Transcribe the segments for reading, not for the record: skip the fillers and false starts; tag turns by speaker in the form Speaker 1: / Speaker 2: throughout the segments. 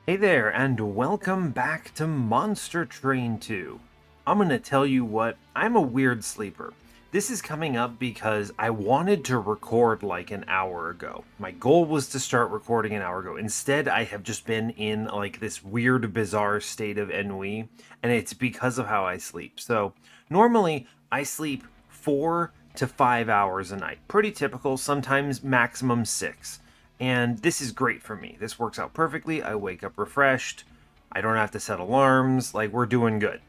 Speaker 1: Hey there, and welcome back to Monster Train 2. I'm gonna tell you what, I'm a weird sleeper. This is coming up because I wanted to record like an hour ago. My goal was to start recording an hour ago. Instead, I have just been in like this weird, bizarre state of ennui, and it's because of how I sleep. So, normally, I sleep 4 to 5 hours a night. Pretty typical, sometimes maximum 6. And this is great for me. This works out perfectly. I wake up refreshed. I don't have to set alarms. Like, we're doing good.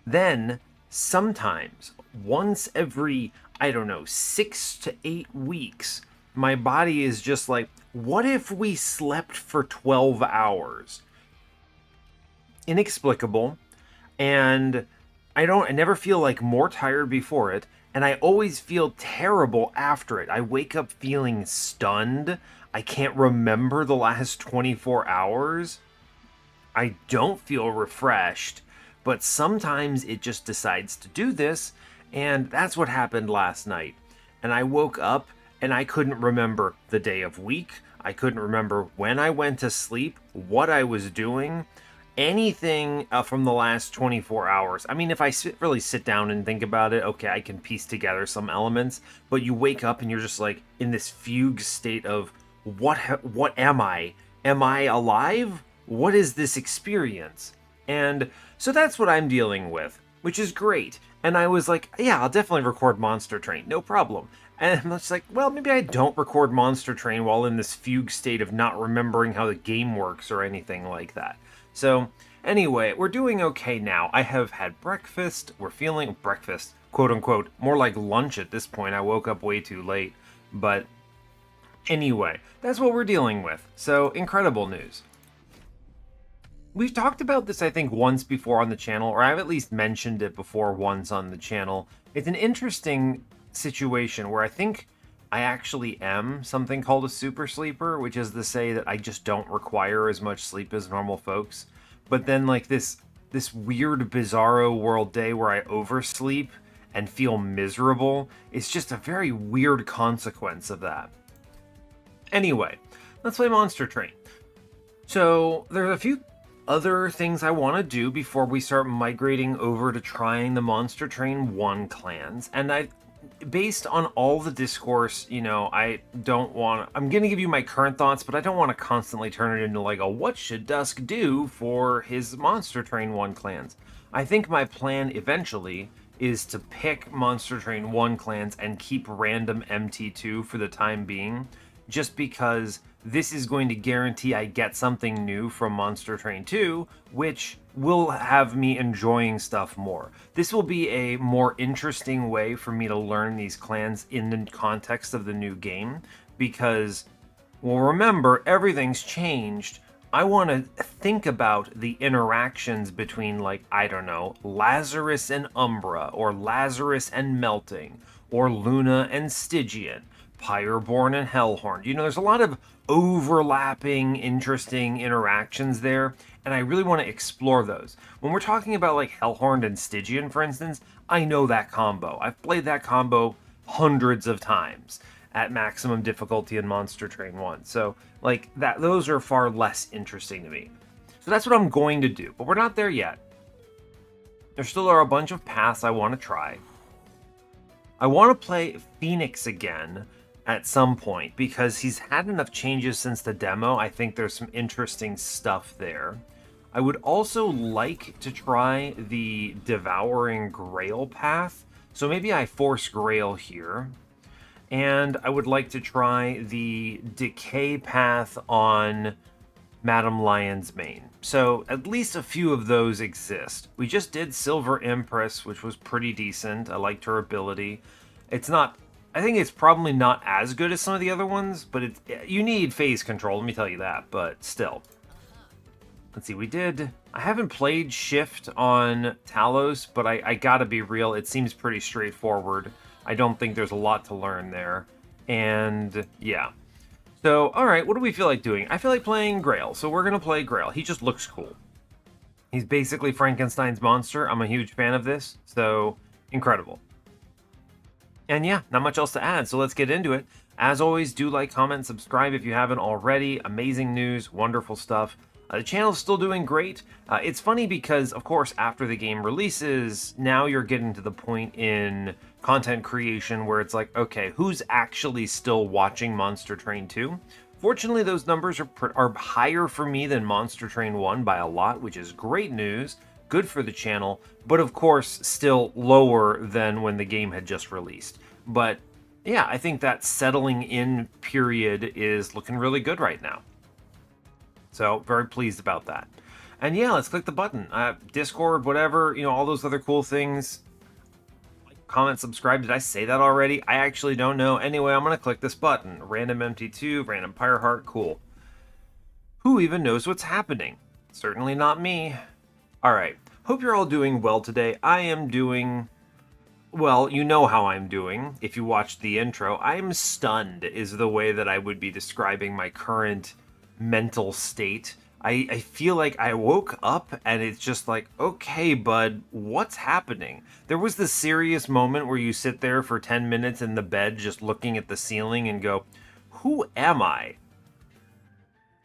Speaker 1: Then, sometimes, once every, I don't know, 6 to 8 weeks, my body is just like, what if we slept for 12 hours? Inexplicable. And I never feel like more tired before it, and I always feel terrible after it. I wake up feeling stunned. I can't remember the last 24 hours. I don't feel refreshed, but sometimes it just decides to do this, and that's what happened last night. And I woke up and I couldn't remember the day of week. I couldn't remember when I went to sleep, what I was doing, anything from the last 24 hours. I mean, if I really sit down and think about it, okay, I can piece together some elements, but you wake up and you're just like in this fugue state of what am I? Am I alive? What is this experience? And so that's what I'm dealing with, which is great. And I was like, yeah, I'll definitely record Monster Train, no problem. And I'm just like, well, maybe I don't record Monster Train while in this fugue state of not remembering how the game works or anything like that. So, anyway, we're doing okay now. I have had breakfast. We're feeling breakfast, quote unquote, more like lunch at this point. I woke up way too late. But anyway, that's what we're dealing with. So, incredible news. We've talked about this, I think, once before on the channel, or I've at least mentioned it before once on the channel. It's an interesting situation where I think I actually am something called a super sleeper, which is to say that I just don't require as much sleep as normal folks. But then, like, this weird, bizarro world day where I oversleep and feel miserable is just a very weird consequence of that. Anyway, let's play Monster Train. So, there's a few other things I want to do before we start migrating over to trying the Monster Train 1 clans. And based on all the discourse, I don't want I'm going to give you my current thoughts, but I don't want to constantly turn it into like a what should Dusk do for his Monster Train 1 clans. I think my plan eventually is to pick Monster Train 1 clans and keep random MT2 for the time being, just because this is going to guarantee I get something new from Monster Train 2, which will have me enjoying stuff more. This will be a more interesting way for me to learn these clans in the context of the new game, because, well, remember, everything's changed. I want to think about the interactions between, like, I don't know, Lazarus and Umbra, or Lazarus and Melting, or Luna and Stygian, Pyreborn and Hellhorn. There's a lot of overlapping, interesting interactions there, and I really want to explore those. When we're talking about like Hellhorn and Stygian, for instance, I know that combo. I've played that combo hundreds of times at maximum difficulty in Monster Train 1. So, like, those are far less interesting to me. So that's what I'm going to do, but we're not there yet. There still are a bunch of paths I want to try. I want to play Phoenix again at some point because he's had enough changes since the demo. I think there's some interesting stuff there. I would also like to try the Devouring Grail path, so maybe I force Grail here. And I would like to try the Decay path on Madame Lion's Mane. So at least a few of those exist. We just did Silver Empress, which was pretty decent. I liked her ability. I think it's probably not as good as some of the other ones, but you need phase control, let me tell you that, but still. Let's see, I haven't played Shift on Talos, but I gotta be real, it seems pretty straightforward. I don't think there's a lot to learn there. And yeah. So, alright, what do we feel like doing? I feel like playing Grail, so we're gonna play Grail. He just looks cool. He's basically Frankenstein's monster. I'm a huge fan of this, so incredible. And yeah, not much else to add, so let's get into it. As always, do like, comment, subscribe if you haven't already. Amazing news, wonderful stuff. The channel's still doing great. It's funny because, of course, after the game releases, now you're getting to the point in content creation where it's like, okay, who's actually still watching Monster Train 2? Fortunately, those numbers are higher for me than Monster Train 1 by a lot, which is great news. Good for the channel, but of course still lower than when the game had just released. But yeah, I think that settling in period is looking really good right now. So very pleased about that. And yeah, let's click the button. Discord, whatever, all those other cool things. Like, comment, subscribe. Did I say that already? I actually don't know. Anyway, I'm going to click this button. Random MT2, random Pyre Heart, cool. Who even knows what's happening? Certainly not me. Alright, hope you're all doing well today. I am doing... well, you know how I'm doing. If you watched the intro, I'm stunned is the way that I would be describing my current mental state. I feel like I woke up and it's just like, okay, bud, what's happening? There was this serious moment where you sit there for 10 minutes in the bed just looking at the ceiling and go, who am I?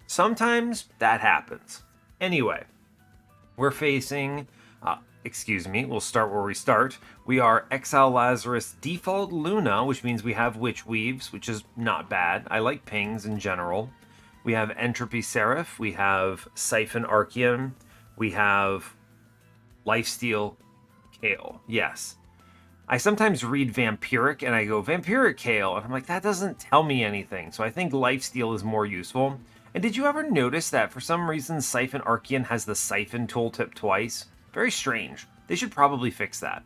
Speaker 1: Sometimes that happens. Anyway. We're facing, we'll start where we start. We are Exile Lazarus default Luna, which means we have Witch Weaves, which is not bad. I like pings in general. We have Entropy Seraph, we have Siphon Archeon, we have Lifesteal Kale. Yes. I sometimes read Vampiric and I go, Vampiric Kale, and I'm like, that doesn't tell me anything. So I think Lifesteal is more useful. And did you ever notice that for some reason Siphon Archeon has the Siphon tooltip twice? Very strange. They should probably fix that.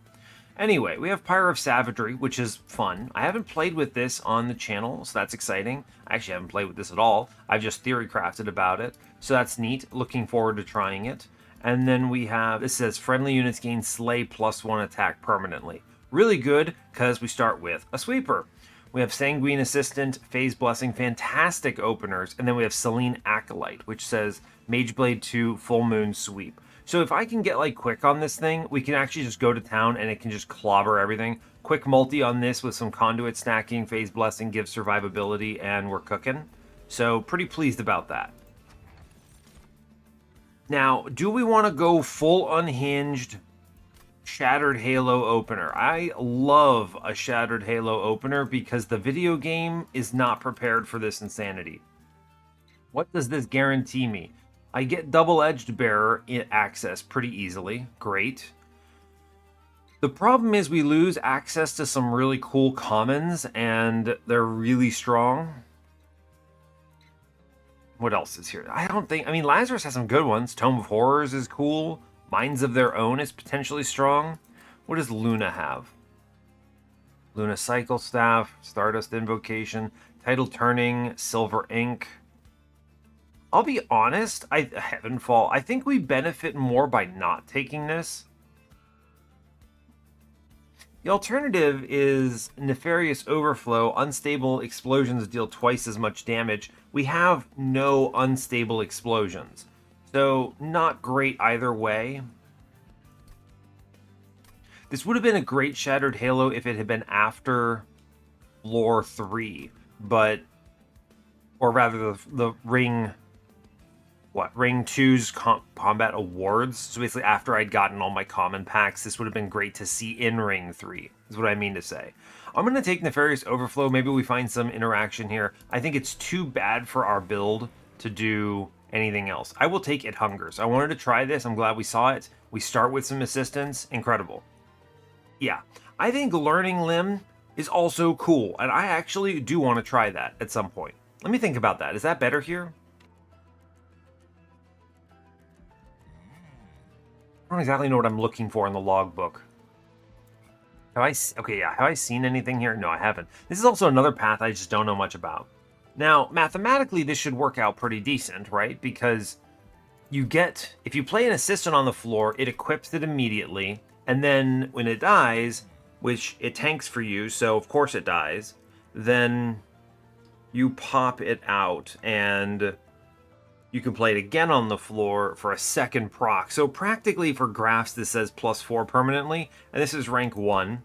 Speaker 1: Anyway, we have Pyre of Savagery, which is fun. I haven't played with this on the channel, so that's exciting. I actually haven't played with this at all. I've just theory crafted about it, so that's neat. Looking forward to trying it. And then we have, this says, friendly units gain Slay +1 attack permanently. Really good, because we start with a sweeper. We have Sanguine Assistant, Phase Blessing, fantastic openers, and then we have Selene Acolyte, which says Mageblade 2, Full Moon Sweep. So if I can get like quick on this thing, we can actually just go to town and it can just clobber everything. Quick multi on this with some conduit stacking, Phase Blessing gives survivability, and we're cooking. So pretty pleased about that. Now, do we want to go full unhinged Shattered Halo opener? I love a Shattered Halo opener because the video game is not prepared for this insanity. What does this guarantee me? I get double-edged bearer access pretty easily. Great. The problem is we lose access to some really cool commons and they're really strong. What else is here? I mean, Lazarus has some good ones. Tome of Horrors is cool. Minds of Their Own is potentially strong. What does Luna have? Luna Cycle Staff, Stardust Invocation, Tidal Turning, Silver Ink. I'll be honest, Heavenfall, I think we benefit more by not taking this. The alternative is Nefarious Overflow. Unstable explosions deal twice as much damage. We have no unstable explosions. So, not great either way. This would have been a great Shattered Halo if it had been after Lore 3, but... or rather, the Ring... Ring 2's Combat Awards. So basically after I'd gotten all my common packs, this would have been great to see in Ring 3, is what I mean to say. I'm going to take Nefarious Overflow. Maybe we find some interaction here. I think it's too bad for our build to do anything else. I will take It Hungers. I wanted to try this. I'm glad we saw it. We start with some assistance. Incredible. Yeah. I think Learning Limb is also cool, and I actually do want to try that at some point. Let me think about that. Is that better here? I don't exactly know what I'm looking for in the logbook. Have I seen anything here? No, I haven't. This is also another path I just don't know much about. Now, mathematically, this should work out pretty decent, right? Because you get, if you play an assistant on the floor, it equips it immediately, and then when it dies, which it tanks for you, so of course it dies, then you pop it out, and you can play it again on the floor for a second proc. So practically for graphs, this says +4 permanently, and this is rank 1.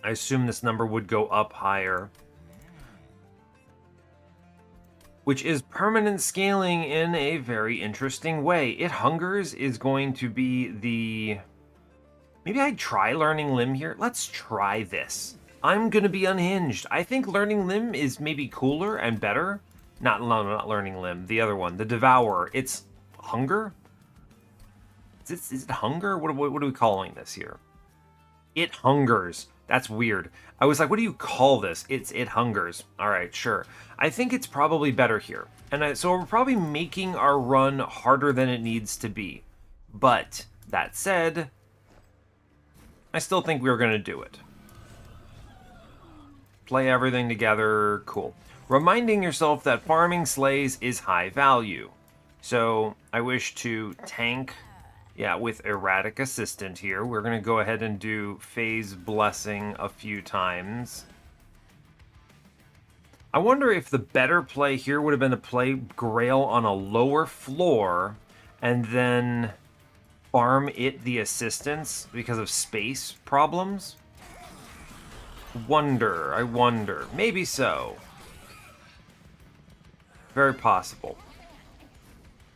Speaker 1: I assume this number would go up higher. Which is permanent scaling in a very interesting way. It Hungers is going to be the... Maybe I'd try Learning Limb here. Let's try this. I'm going to be unhinged. I think Learning Limb is maybe cooler and better. Not Learning Limb. The other one. The Devourer. It's Hunger? Is it Hunger? What are we calling this here? It Hungers. That's weird. I was like, what do you call this? It Hungers. All right, sure. I think it's probably better here. And so we're probably making our run harder than it needs to be. But that said, I still think we're going to do it. Play everything together. Cool. Reminding yourself that farming slays is high value. So I wish to tank... Yeah, with Erratic Assistant here. We're going to go ahead and do Phase Blessing a few times. I wonder if the better play here would have been to play Grail on a lower floor and then farm it the assistance because of space problems. I wonder. Maybe so. Very possible.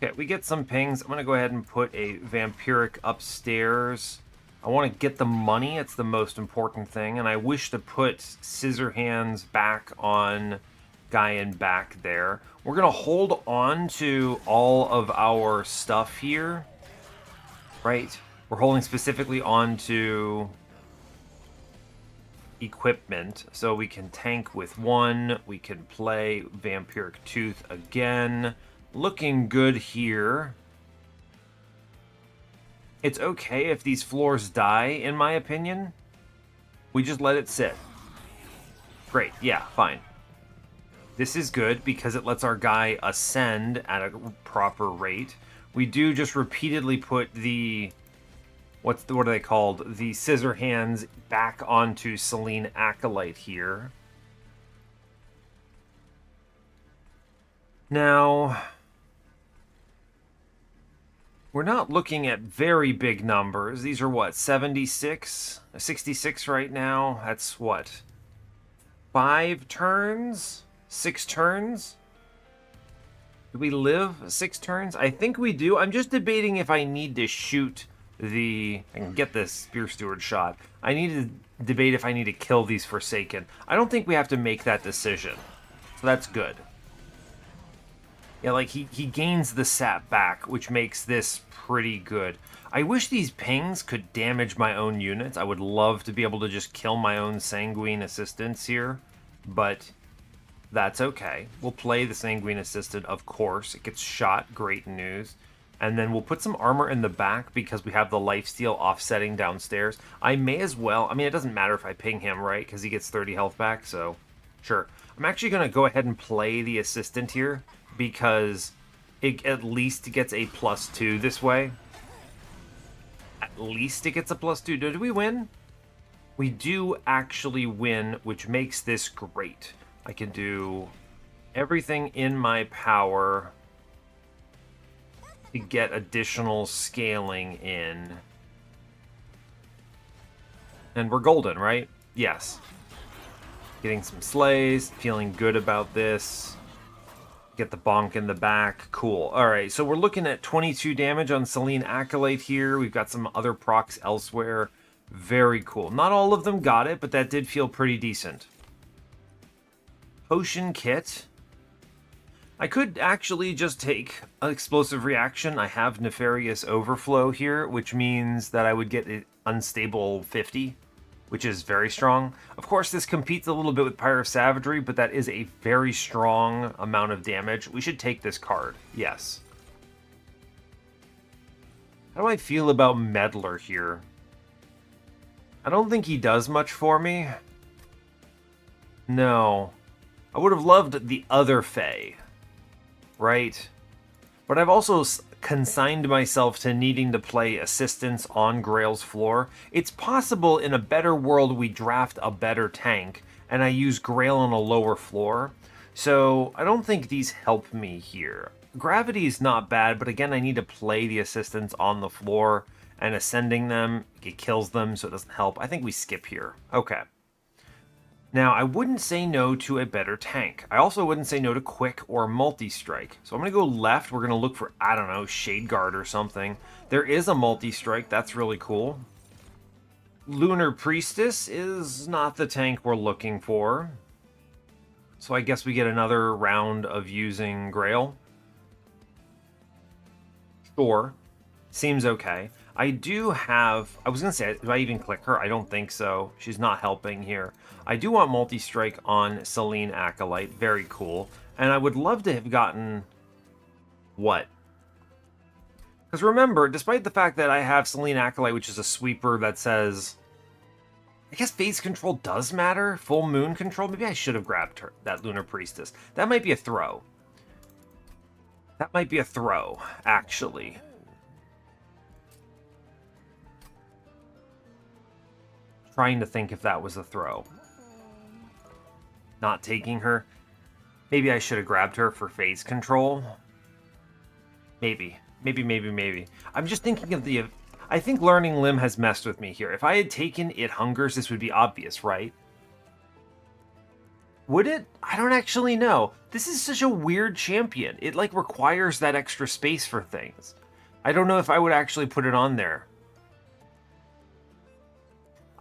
Speaker 1: Okay, we get some pings. I'm going to go ahead and put a Vampiric upstairs. I want to get the money. It's the most important thing. And I wish to put Scissor Hands back on guy in back there. We're going to hold on to all of our stuff here. Right? We're holding specifically on to equipment. So we can tank with one. We can play Vampiric Tooth again. Looking good here. It's okay if these floors die, in my opinion. We just let it sit. Great, yeah, fine. This is good because it lets our guy ascend at a proper rate. We do just repeatedly put the... what are they called? The Scissor Hands back onto Selene Acolyte here. Now... we're not looking at very big numbers. These are what, 76? 66 right now. That's what? 5 turns? 6 turns? Do we live 6 turns? I think we do. I'm just debating if I need to shoot the... I can get this Spear Steward shot. I need to debate if I need to kill these Forsaken. I don't think we have to make that decision. So that's good. Yeah, like, he gains the sap back, which makes this pretty good. I wish these pings could damage my own units. I would love to be able to just kill my own Sanguine Assistants here, but that's okay. We'll play the Sanguine Assistant, of course. It gets shot, great news. And then we'll put some armor in the back because we have the lifesteal offsetting downstairs. I may as well... I mean, it doesn't matter if I ping him, right? Because he gets 30 health back, so sure. I'm actually going to go ahead and play the Assistant here because it at least gets a +2 this way. At least it gets a +2. Did we win? We do actually win, which makes this great. I can do everything in my power to get additional scaling in. And we're golden, right? Yes. Getting some slays, feeling good about this. Get the bonk in the back. Cool. All right, so we're looking at 22 damage on Selene Acolyte here. We've got some other procs elsewhere. Very cool. Not all of them got it, but that did feel pretty decent. Potion kit. I could actually just take an explosive reaction. I have Nefarious Overflow here, which means that I would get an unstable 50, which is very strong. Of course, this competes a little bit with Pyre of Savagery, but that is a very strong amount of damage. We should take this card. Yes. How do I feel about Meddler here? I don't think he does much for me. No. I would have loved the other Fae. Right? But I've also consigned myself to needing to play assistance on Grail's floor. It's possible in a better world we draft a better tank and I use Grail on a lower floor. So I don't think these help me here. Gravity is not bad, but again, I need to play the assistants on the floor and ascending them, it kills them, so it doesn't help. I think we skip here. Okay. Now, I wouldn't say no to a better tank. I also wouldn't say no to quick or multi-strike. So I'm going to go left. We're going to look for, I don't know, Shade Guard or something. There is a multi-strike. That's really cool. Lunar Priestess is not the tank we're looking for. So I guess we get another round of using Grail. Sure. Seems okay. I do have... I was going to say, do I even click her? I don't think so. She's not helping here. I do want multi-strike on Selene Acolyte. Very cool. And I would love to have gotten... What? Because remember, despite the fact that I have Selene Acolyte, which is a sweeper that says... I guess phase control does matter. Full moon control. Maybe I should have grabbed her, that Lunar Priestess. That might be a throw. That might be a throw, actually. Trying to think if that was a throw. Not taking her. Maybe I should have grabbed her for phase control. Maybe. Maybe. I'm just thinking of the... I think Learning Limb has messed with me here. If I had taken It Hungers, this would be obvious, right? Would it? I don't actually know. This is such a weird champion. It, like, requires that extra space for things. I don't know if I would actually put it on there.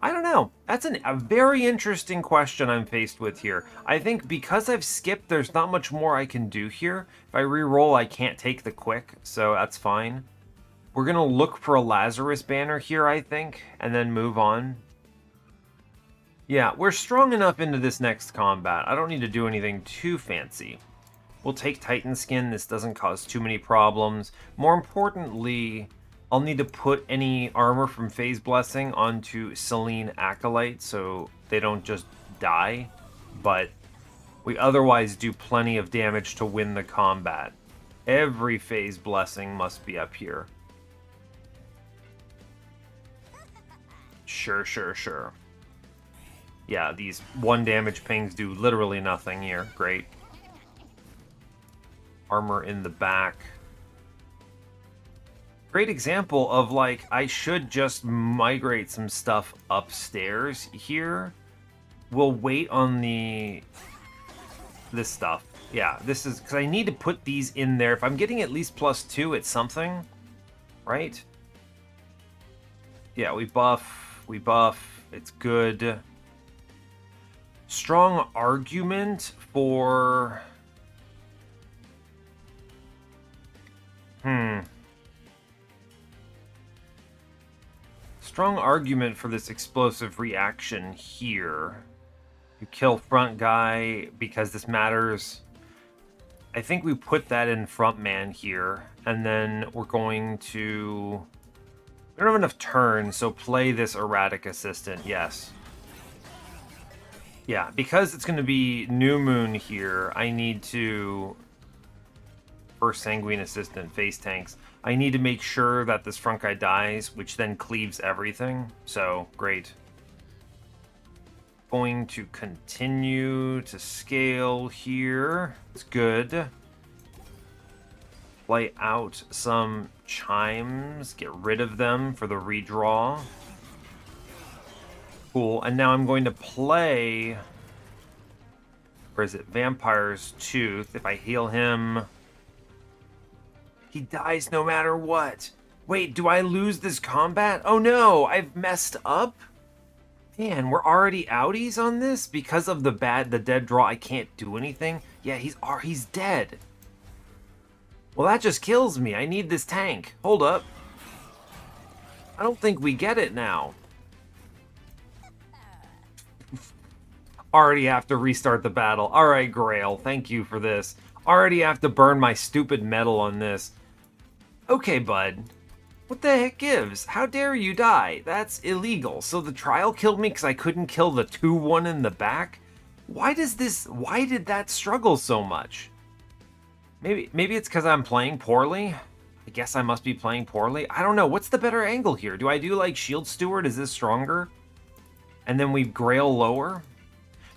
Speaker 1: I don't know. That's a very interesting question I'm faced with here. I think because I've skipped, there's not much more I can do here. If I re-roll, I can't take the quick, so that's fine. We're going to look for a Lazarus banner here, I think, and then move on. Yeah, we're strong enough into this next combat. I don't need to do anything too fancy. We'll take Titan Skin. This doesn't cause too many problems. More importantly, I'll need to put any armor from Phase Blessing onto Selene Acolyte so they don't just die. But we otherwise do plenty of damage to win the combat. Every Phase Blessing must be up here. Sure. Yeah, these 1 damage pings do literally nothing here. Great. Armor in the back. Great example of, like, I should just migrate some stuff upstairs here. We'll wait on this stuff. Yeah, this is... Because I need to put these in there. If I'm getting at least +2, it's something. Right? Yeah, we buff. It's good. Strong argument for... Strong argument for this explosive reaction here. You kill front guy because this matters. I think we put that in front man here. And then we're going to... We don't have enough turns, so play this erratic assistant, yes. Yeah, because it's going to be New Moon here, I need to... First Sanguine Assistant, face tanks. I need to make sure that this front guy dies, which then cleaves everything. So, great. Going to continue to scale here. It's good. Play out some chimes, get rid of them for the redraw. Cool, and now I'm going to play... Where is it? Vampire's Tooth. If I heal him... He dies no matter what. Wait, do I lose this combat? Oh no, I've messed up? Man, we're already outies on this? Because of the dead draw, I can't do anything? Yeah, he's dead. Well, that just kills me. I need this tank. Hold up. I don't think we get it now. Already have to restart the battle. Alright, Grail. Thank you for this. Already have to burn my stupid metal on this. Okay, bud. What the heck gives? How dare you die? That's illegal. So the trial killed me because I couldn't kill the 2-1 in the back? Why did that struggle so much? Maybe it's because I'm playing poorly? I guess I must be playing poorly? I don't know. What's the better angle here? Do I do like Shield Steward? Is this stronger? And then we Grail lower?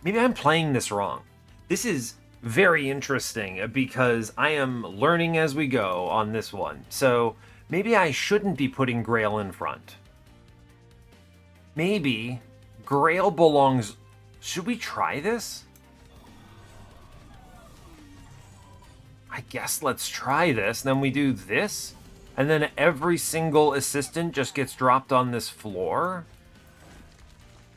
Speaker 1: Maybe I'm playing this wrong. This is very interesting because I am learning as we go on this one. So maybe I shouldn't be putting Grail in front. Maybe Grail belongs Should we try this? I guess let's try this. Then we do this. And then every single assistant just gets dropped on this floor.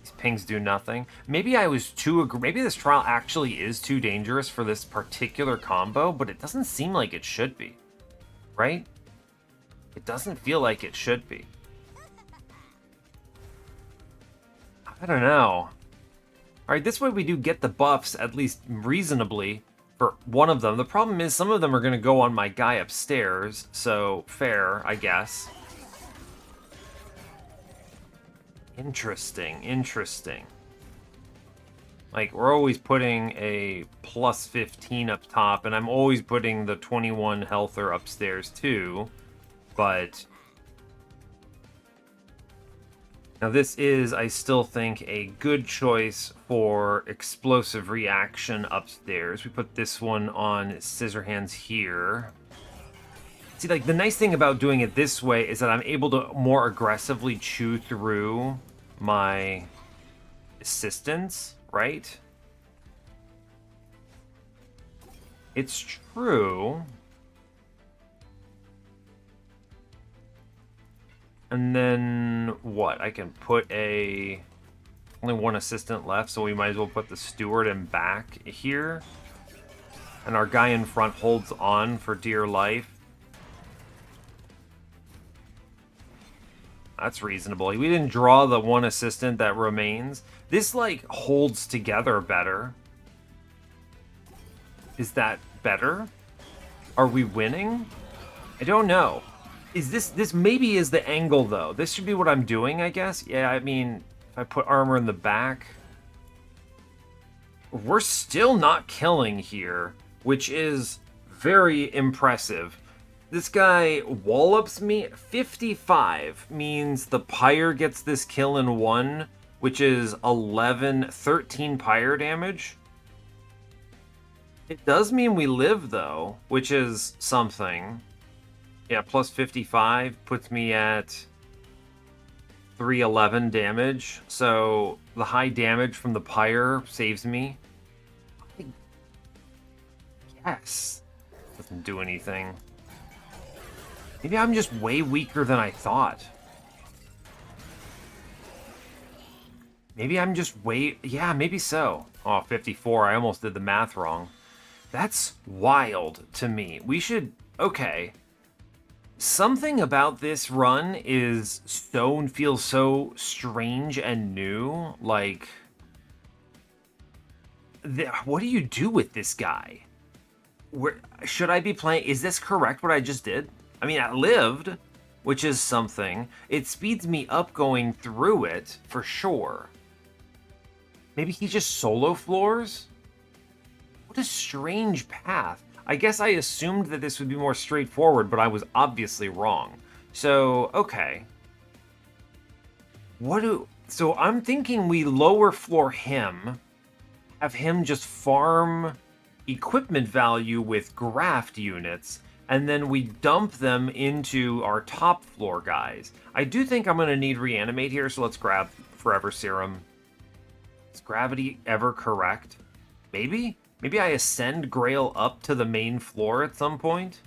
Speaker 1: These pings do nothing. Maybe I was too... Maybe this trial actually is too dangerous for this particular combo, but it doesn't seem like it should be. Right? It doesn't feel like it should be. I don't know. Alright, this way we do get the buffs, at least reasonably, for one of them. The problem is some of them are going to go on my guy upstairs, so fair, I guess. Interesting, interesting. Like, we're always putting a plus 15 up top, and I'm always putting the 21 healther upstairs too, but... Now this is, I still think, a good choice for explosive reaction upstairs. We put this one on Scissorhands here. See, like, the nice thing about doing it this way is that I'm able to more aggressively chew through my assistants, right? It's true. And then, what? I can put only one assistant left, so we might as well put the steward in back here. And our guy in front holds on for dear life. That's reasonable. We didn't draw the one assistant that remains. This, like, holds together better. Is that better? Are we winning? I don't know. Is this maybe is the angle, though. This should be what I'm doing, I guess. Yeah, I mean, if I put armor in the back. We're still not killing here, which is very impressive. This guy wallops me. 55 means the Pyre gets this kill in one, which is 13 Pyre damage. It does mean we live, though, which is something. Yeah, plus 55 puts me at 311 damage. So the high damage from the Pyre saves me. Yes. Doesn't do anything. Maybe I'm just way weaker than I thought. Maybe I'm just way... Yeah, maybe so. Oh, 54. I almost did the math wrong. That's wild to me. We should... Okay. Something about this run feels so strange and new. Like... What do you do with this guy? Should I be playing... Is this correct, what I just did? I mean, I lived, which is something. It speeds me up going through it, for sure. Maybe he just solo floors? What a strange path. I guess I assumed that this would be more straightforward, but I was obviously wrong. So, okay. So I'm thinking we lower floor him, have him just farm equipment value with graft units, and then we dump them into our top floor guys. I do think I'm going to need reanimate here, so let's grab Forever Serum. Is gravity ever correct? Maybe? Maybe I ascend Grail up to the main floor at some point?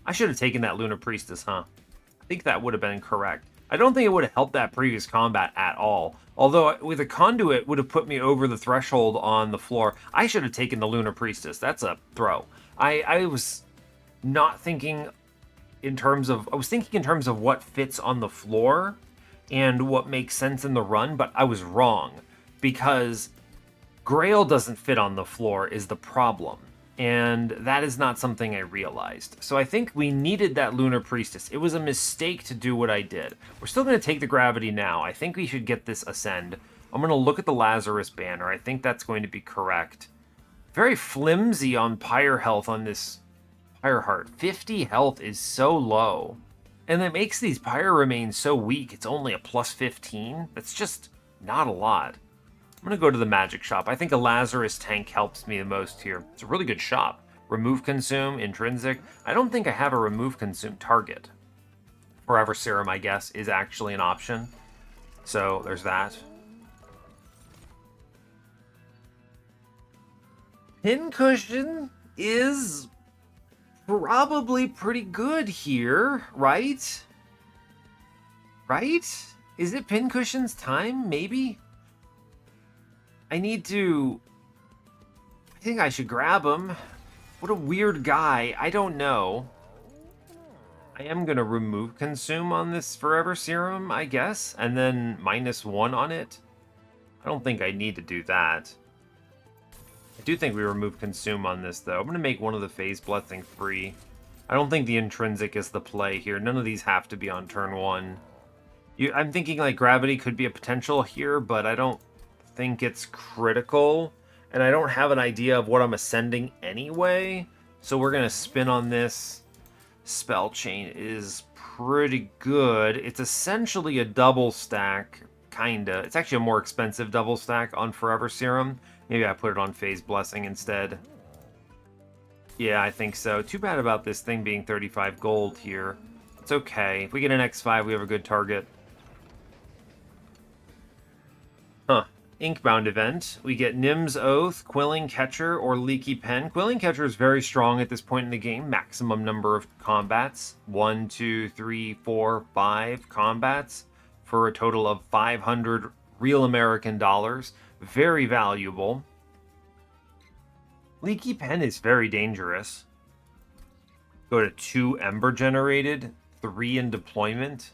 Speaker 1: I should have taken that Lunar Priestess, huh? I think that would have been correct. I don't think it would have helped that previous combat at all. Although, with a Conduit, it would have put me over the threshold on the floor. I should have taken the Lunar Priestess. That's a throw. I was not thinking in terms of... I was thinking in terms of what fits on the floor and what makes sense in the run, but I was wrong. Because Grail doesn't fit on the floor is the problem. And that is not something I realized. So I think we needed that Lunar Priestess. It was a mistake to do what I did. We're still going to take the gravity now. I think we should get this Ascend. I'm going to look at the Lazarus banner. I think that's going to be correct. Very flimsy on Pyre health on this Pyre Heart. 50 health is so low. And it makes these Pyre remains so weak. It's only a plus 15. That's just not a lot. I'm going to go to the magic shop. I think a Lazarus tank helps me the most here. It's a really good shop. Remove Consume, Intrinsic. I don't think I have a Remove Consume target. Forever Serum, I guess, is actually an option. So there's that. Pincushion is probably pretty good here, right? Right? Is it Pincushion's time? Maybe? I think I should grab him. What a weird guy. I don't know. I am going to remove consume on this forever serum, I guess, and then -1 on it. I don't think I need to do that. I do think we remove consume on this, though. I'm going to make one of the phase blessing free. I don't think the intrinsic is the play here. None of these have to be on turn 1. I'm thinking like gravity could be a potential here, but I don't think it's critical. And I don't have an idea of what I'm ascending anyway. So we're going to spin on this. Spell chain is pretty good. It's essentially a double stack, kinda. It's actually a more expensive double stack on Forever Serum. Maybe I put it on Phase Blessing instead. Yeah, I think so. Too bad about this thing being 35 gold here. It's okay. If we get an X5, we have a good target. Huh. Inkbound event. We get Nim's Oath, Quilling Catcher, or Leaky Pen. Quilling Catcher is very strong at this point in the game. Maximum number of combats. 1, 2, 3, 4, 5 combats for a total of 500 real American dollars. Very valuable. Leaky Pen is very dangerous. Go to 2 Ember generated, 3 in deployment.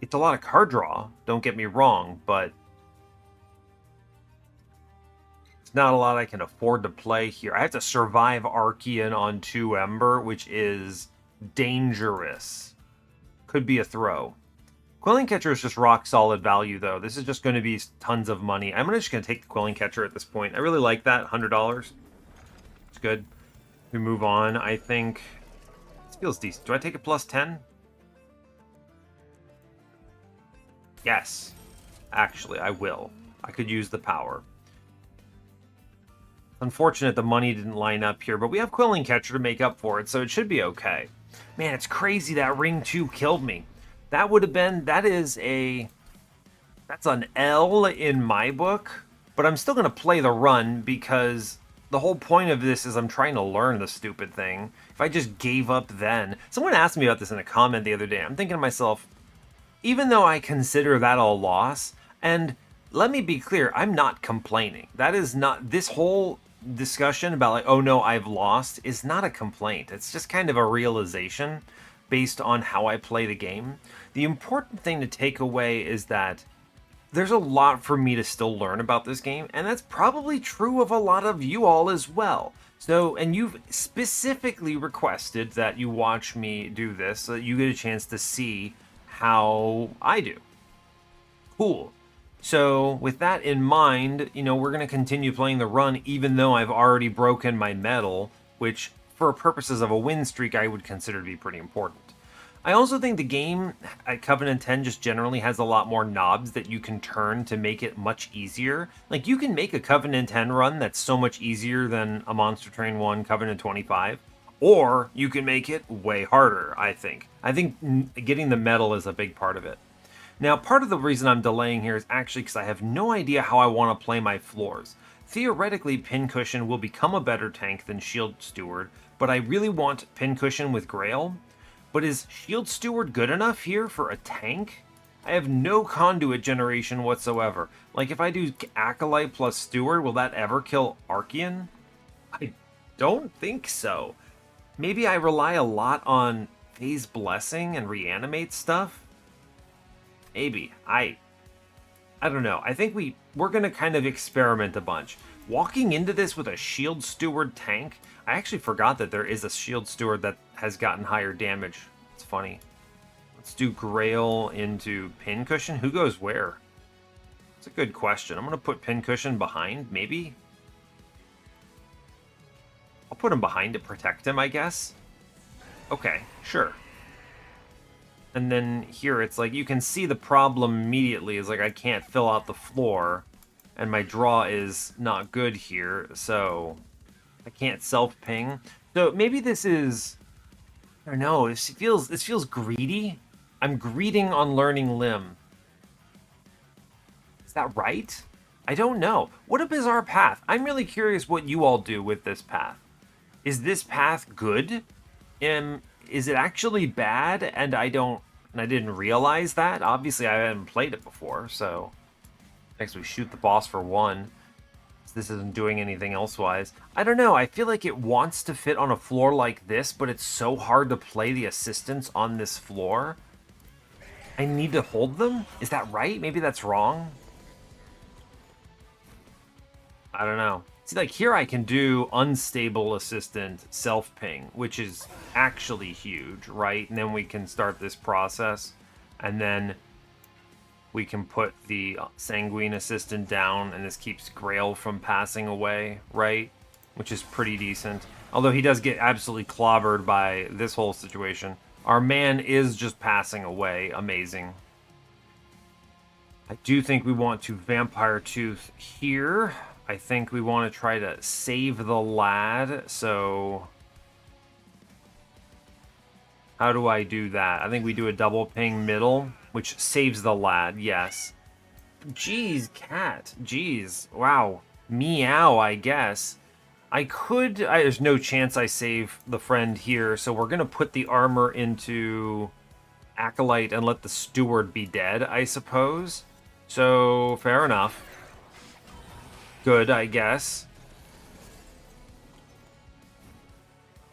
Speaker 1: It's a lot of card draw, don't get me wrong, but it's not a lot I can afford to play here. I have to survive Archean on 2 Ember, which is dangerous. Could be a throw. Quilling Catcher is just rock solid value, though. This is just going to be tons of money. I'm just going to take the Quilling Catcher at this point. I really like that, $100. It's good. We move on. I think this feels decent. Do I take a +10? Yes. Actually, I will. I could use the power. Unfortunate the money didn't line up here, but we have Quilling Catcher to make up for it, so it should be okay. Man, it's crazy that Ring 2 killed me. That would have been, that's an L in my book, but I'm still going to play the run because the whole point of this is I'm trying to learn the stupid thing. If I just gave up then... Someone asked me about this in a comment the other day. I'm thinking to myself, even though I consider that a loss, and let me be clear, I'm not complaining. That is not... This whole discussion about like, oh no, I've lost, is not a complaint. It's just kind of a realization based on how I play the game. The important thing to take away is that there's a lot for me to still learn about this game, and that's probably true of a lot of you all as well. So, and you've specifically requested that you watch me do this so that you get a chance to see how I do. Cool. So, with that in mind, we're going to continue playing the run even though I've already broken my medal, which, for purposes of a win streak, I would consider to be pretty important. I also think the game at Covenant 10 just generally has a lot more knobs that you can turn to make it much easier. Like, you can make a Covenant 10 run that's so much easier than a Monster Train 1 Covenant 25, or you can make it way harder, I think. I think getting the medal is a big part of it. Now, part of the reason I'm delaying here is actually because I have no idea how I want to play my floors. Theoretically, Pincushion will become a better tank than Shield Steward, but I really want Pincushion with Grail. But is Shield Steward good enough here for a tank? I have no conduit generation whatsoever. Like, if I do Acolyte plus Steward, will that ever kill Archean? I don't think so. Maybe I rely a lot on Phase Blessing and Reanimate stuff? Maybe. I don't know. I think we're going to kind of experiment a bunch. Walking into this with a Shield Steward tank, I actually forgot that there is a Shield Steward that has gotten higher damage. It's funny. Let's do Grail into Pincushion. Who goes where? It's a good question. I'm going to put Pincushion behind, maybe? I'll put him behind to protect him, I guess. Okay, sure. And then here, it's like, you can see the problem immediately is like I can't fill out the floor, and my draw is not good here, so I can't self-ping. So maybe this is, I don't know, this feels greedy. I'm greeding on learning Limb. Is that right? I don't know. What a bizarre path. I'm really curious what you all do with this path. Is this path good? Is it actually bad? And I didn't realize that. Obviously, I haven't played it before, so next we shoot the boss for 1. This isn't doing anything elsewise. I don't know. I feel like it wants to fit on a floor like this, but it's so hard to play the assistants on this floor. I need to hold them? Is that right? Maybe that's wrong. I don't know. See, like here I can do unstable assistant self-ping, which is actually huge, right? And then we can start this process, and then we can put the sanguine assistant down, and this keeps Grail from passing away, right? Which is pretty decent. Although he does get absolutely clobbered by this whole situation. Our man is just passing away. Amazing. I do think we want to Vampire Tooth here. I think we want to try to save the lad, so how do I do that? I think we do a double ping middle, which saves the lad, yes. Jeez, cat. Jeez. Wow. Meow, I guess. There's no chance I save the friend here, so we're going to put the armor into Acolyte and let the steward be dead, I suppose. So, fair enough. Good, I guess.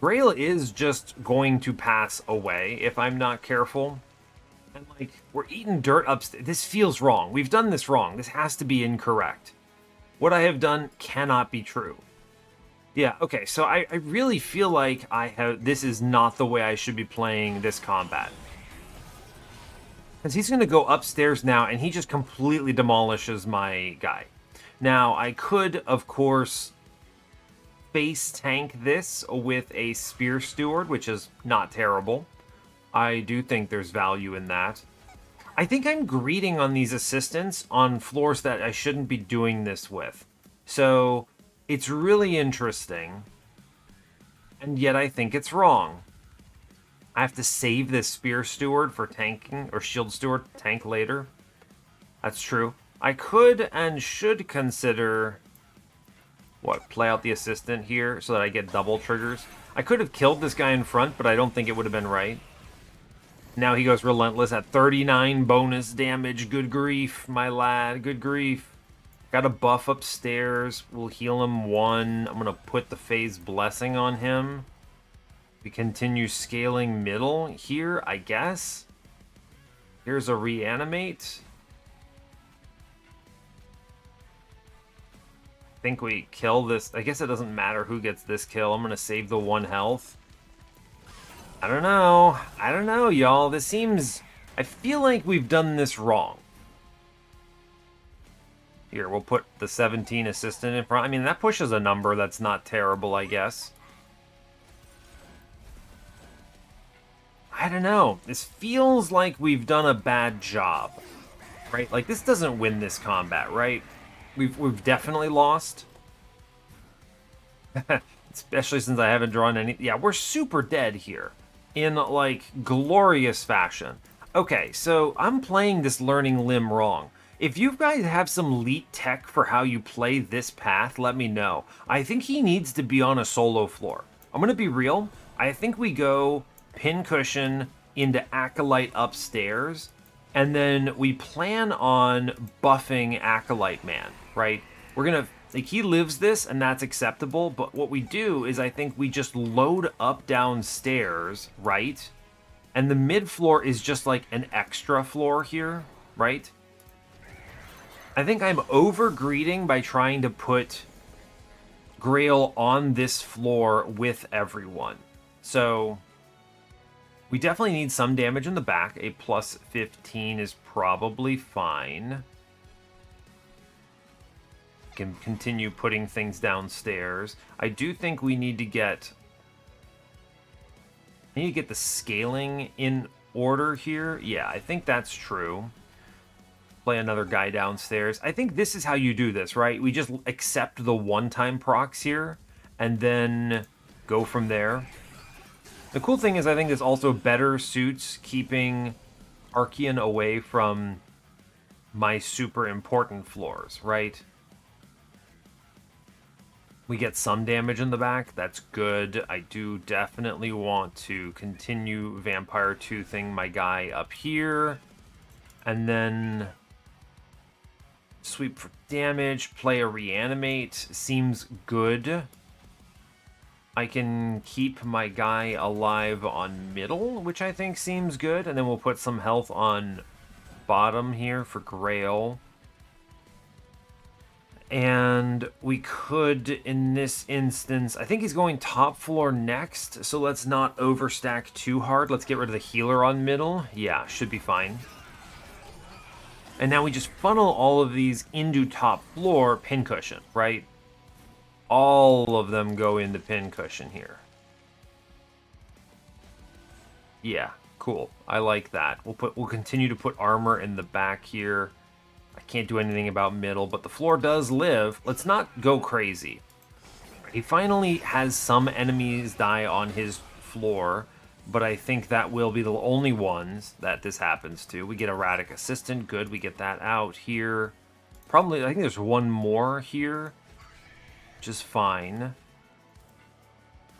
Speaker 1: Grail is just going to pass away if I'm not careful. And, like, we're eating dirt upstairs. This feels wrong. We've done this wrong. This has to be incorrect. What I have done cannot be true. Yeah, okay, so I really feel like this is not the way I should be playing this combat. Because he's going to go upstairs now, and he just completely demolishes my guy. Now, I could, of course, face tank this with a Spear Steward, which is not terrible. I do think there's value in that. I think I'm greeting on these assistants on floors that I shouldn't be doing this with. So, it's really interesting. And yet I think it's wrong. I have to save this Spear Steward for tanking, or Shield Steward tank later. That's true. I could and should consider, play out the assistant here so that I get double triggers. I could have killed this guy in front, but I don't think it would have been right. Now he goes Relentless at 39 bonus damage. Good grief, my lad. Good grief. Got a buff upstairs. We'll heal him 1. I'm going to put the Phase Blessing on him. We continue scaling middle here, I guess. Here's a Reanimate. I think we kill this. I guess it doesn't matter who gets this kill. I'm going to save the 1 health. I don't know, y'all. This seems... I feel like we've done this wrong. Here, we'll put the 17 assistant in front. I mean, that pushes a number that's not terrible, I guess. I don't know. This feels like we've done a bad job. Right? Like, this doesn't win this combat, right? We've definitely lost. Especially since I haven't drawn any... Yeah, we're super dead here. In, like, glorious fashion. Okay, so I'm playing this Learning Limb wrong. If you guys have some elite tech for how you play this path, let me know. I think he needs to be on a solo floor. I'm going to be real. I think we go Pincushion into Acolyte upstairs, and then we plan on buffing Acolyte Man, right? We're going to... Like, he lives this, and that's acceptable, but what we do is I think we just load up downstairs, right? And the mid-floor is just, like, an extra floor here, right? I think I'm over-greeting by trying to put Grail on this floor with everyone. So, we definitely need some damage in the back. A plus 15 is probably fine. Can continue putting things downstairs. I do think we need to get... I need to get the scaling in order here. Yeah, I think that's true. Play another guy downstairs. I think this is how you do this, right? We just accept the one-time procs here, and then go from there. The cool thing is I think this also better suits keeping Archean away from my super important floors, right? We get some damage in the back. That's good. I do definitely want to continue Vampire Toothing my guy up here. And then sweep for damage, play a reanimate. Seems good. I can keep my guy alive on middle, which I think seems good. And then we'll put some health on bottom here for Grail. And we could, in this instance, I think he's going top floor next, so let's not overstack too hard. Let's get rid of the healer on middle. Yeah, should be fine. And now we just funnel all of these into top floor Pincushion, right? All of them go into Pincushion here. Yeah, cool. I like that. We'll continue to put armor in the back here. I can't do anything about middle, but the floor does live. Let's not go crazy. He finally has some enemies die on his floor, but I think that will be the only ones that this happens to. We get Erratic Assistant. Good, we get that out here. Probably, I think there's one more here, which is fine.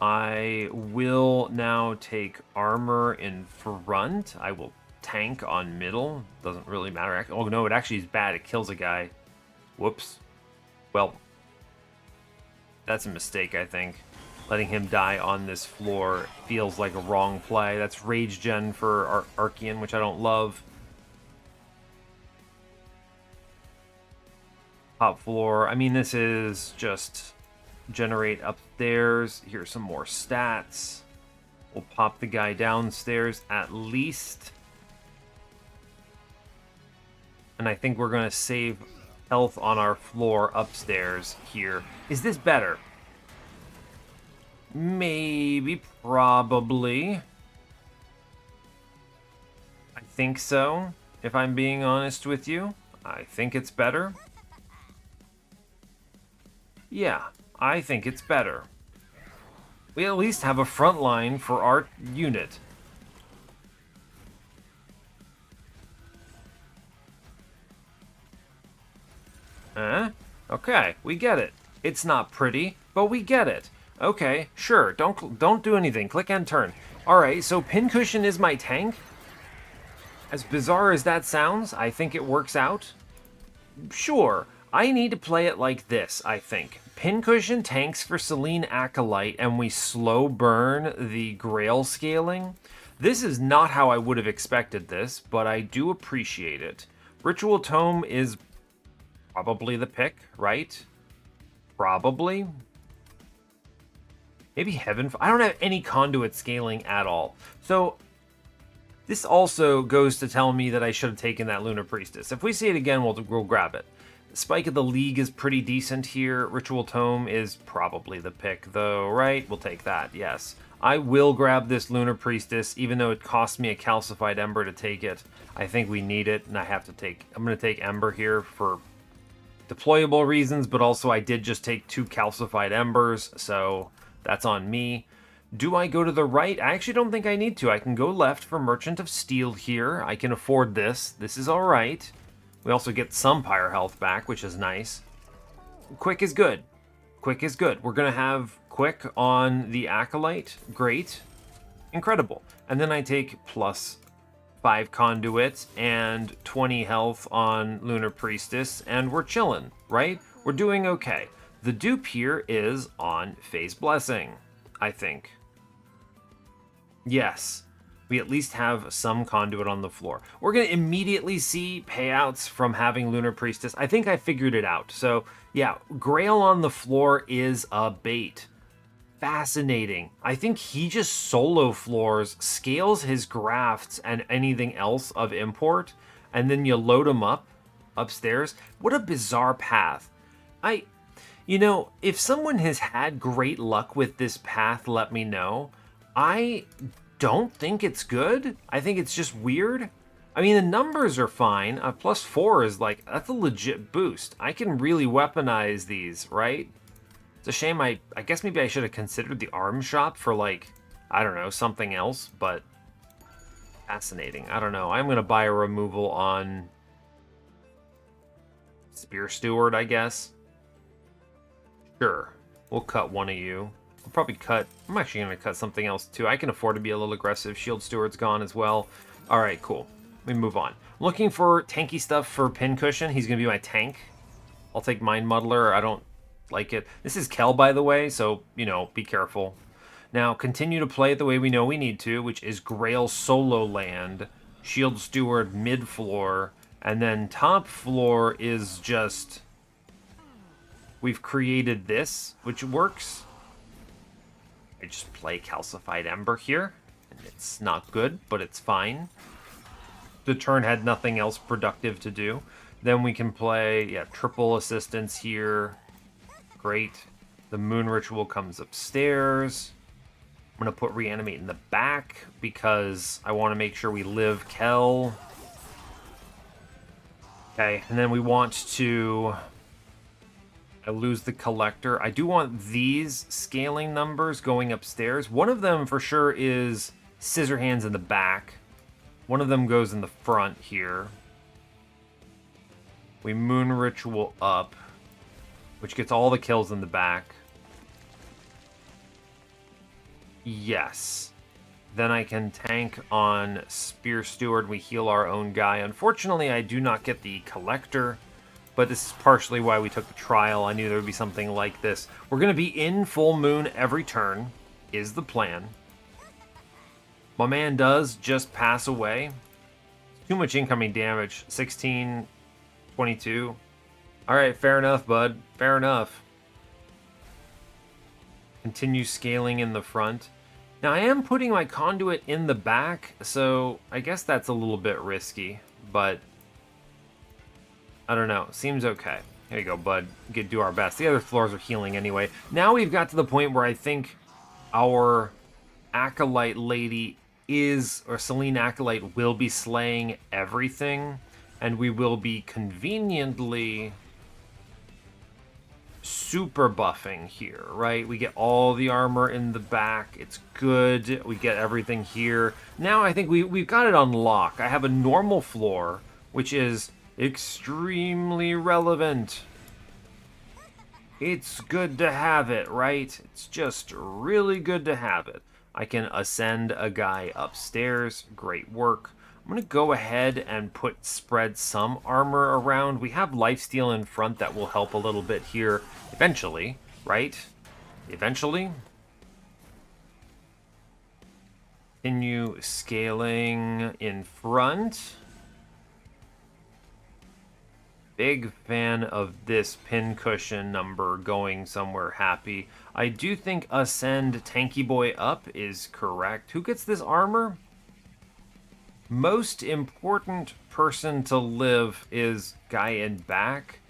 Speaker 1: I will now take armor in front. I will tank on middle. Doesn't really matter. Oh no, it actually is bad. It kills a guy. Whoops. Well, that's a mistake, I think. Letting him die on this floor feels like a wrong play. That's rage gen for Archean, which I don't love. Top floor. I mean, this is just generate upstairs. Here's some more stats. We'll pop the guy downstairs at least. And I think we're going to save health on our floor upstairs here. Is this better? Maybe, probably. I think so, if I'm being honest with you. I think it's better. Yeah, I think it's better. We at least have a front line for our unit. Okay, we get it. It's not pretty, but we get it. Okay, sure, don't do anything. Click and turn. Alright, so Pincushion is my tank. As bizarre as that sounds, I think it works out. Sure, I need to play it like this, I think. Pincushion tanks for Selene Acolyte, and we slow burn the Grail scaling. This is not how I would have expected this, but I do appreciate it. Ritual Tome is probably the pick, right? Probably. Maybe Heaven. I don't have any conduit scaling at all. So this also goes to tell me that I should have taken that Lunar Priestess. If we see it again, we'll grab it. Spike of the League is pretty decent here. Ritual Tome is probably the pick, though, right? We'll take that, yes. I will grab this Lunar Priestess, even though it cost me a Calcified Ember to take it. I think we need it, and I'm going to take Ember here for deployable reasons, but also I did just take 2 Calcified Embers, so that's on me. Do I go to the right? I actually don't think I need to. I can go left for Merchant of Steel here. I can afford this. This is all right. We also get some Pyre health back, which is nice. Quick is good. Quick is good. We're going to have Quick on the Acolyte. Great. Incredible. And then I take plus 5 conduits and 20 health on Lunar Priestess, and we're chilling, right? We're doing okay. The dupe here is on Phase Blessing, I think. Yes, we at least have some conduit on the floor. We're going to immediately see payouts from having Lunar Priestess. I think I figured it out. So, yeah, Grail on the floor is a bait. Fascinating. I think he just solo floors, scales his grafts and anything else of import, and then you load him up upstairs. What a bizarre path. You know, if someone has had great luck with this path, let me know. I don't think it's good. I think it's just weird. I mean, the numbers are fine. +4 is like, that's a legit boost. I can really weaponize these, right? It's a shame I guess maybe I should have considered the arm shop for, like, I don't know, something else, but fascinating. I don't know. I'm going to buy a removal on Spear Steward, I guess. Sure. We'll cut one of you. We'll probably cut... I'm actually going to cut something else, too. I can afford to be a little aggressive. Shield Steward's gone as well. All right, cool. We move on. Looking for tanky stuff for Pincushion. He's going to be my tank. I'll take Mind Muddler. I don't like it. This is Kel, by the way, so, you know, be careful. Now, continue to play it the way we know we need to, which is Grail Solo Land, Shield Steward mid-floor, and then top floor is just... We've created this, which works. I just play Calcified Ember here, and it's not good, but it's fine. The turn had nothing else productive to do. Then we can play, yeah, triple assistance here. Great. The Moon Ritual comes upstairs. I'm going to put Reanimate in the back because I want to make sure we live Kel. Okay, and then we want to... I lose the Collector. I do want these scaling numbers going upstairs. One of them for sure is Scissor Hands in the back. One of them goes in the front here. We Moon Ritual up, which gets all the kills in the back. Yes. Then I can tank on Spear Steward. We heal our own guy. Unfortunately, I do not get the Collector. But this is partially why we took the trial. I knew there would be something like this. We're going to be in full moon every turn, is the plan. My man does just pass away. Too much incoming damage. 16, 22. Alright, fair enough, bud. Fair enough. Continue scaling in the front. Now, I am putting my conduit in the back, so I guess that's a little bit risky, but... I don't know. Seems okay. Here you go, bud. We could do our best. The other floors are healing anyway. Now we've got to the point where I think our Acolyte lady is, or Selene Acolyte will be slaying everything, and we will be conveniently super buffing here, right? We get all the armor in the back. It's good. We get everything here. Now I think we've got it on lock. I have a normal floor, which is... extremely relevant. It's good to have it, right? It's just really good to have it. I can ascend a guy upstairs. Great work. I'm going to go ahead and spread some armor around. We have lifesteal in front that will help a little bit here eventually, right? Eventually. Continue scaling in front. Big fan of this Pincushion number going somewhere happy. I do think Ascend Tanky Boy up is correct. Who gets this armor? Most important person to live is guy in back.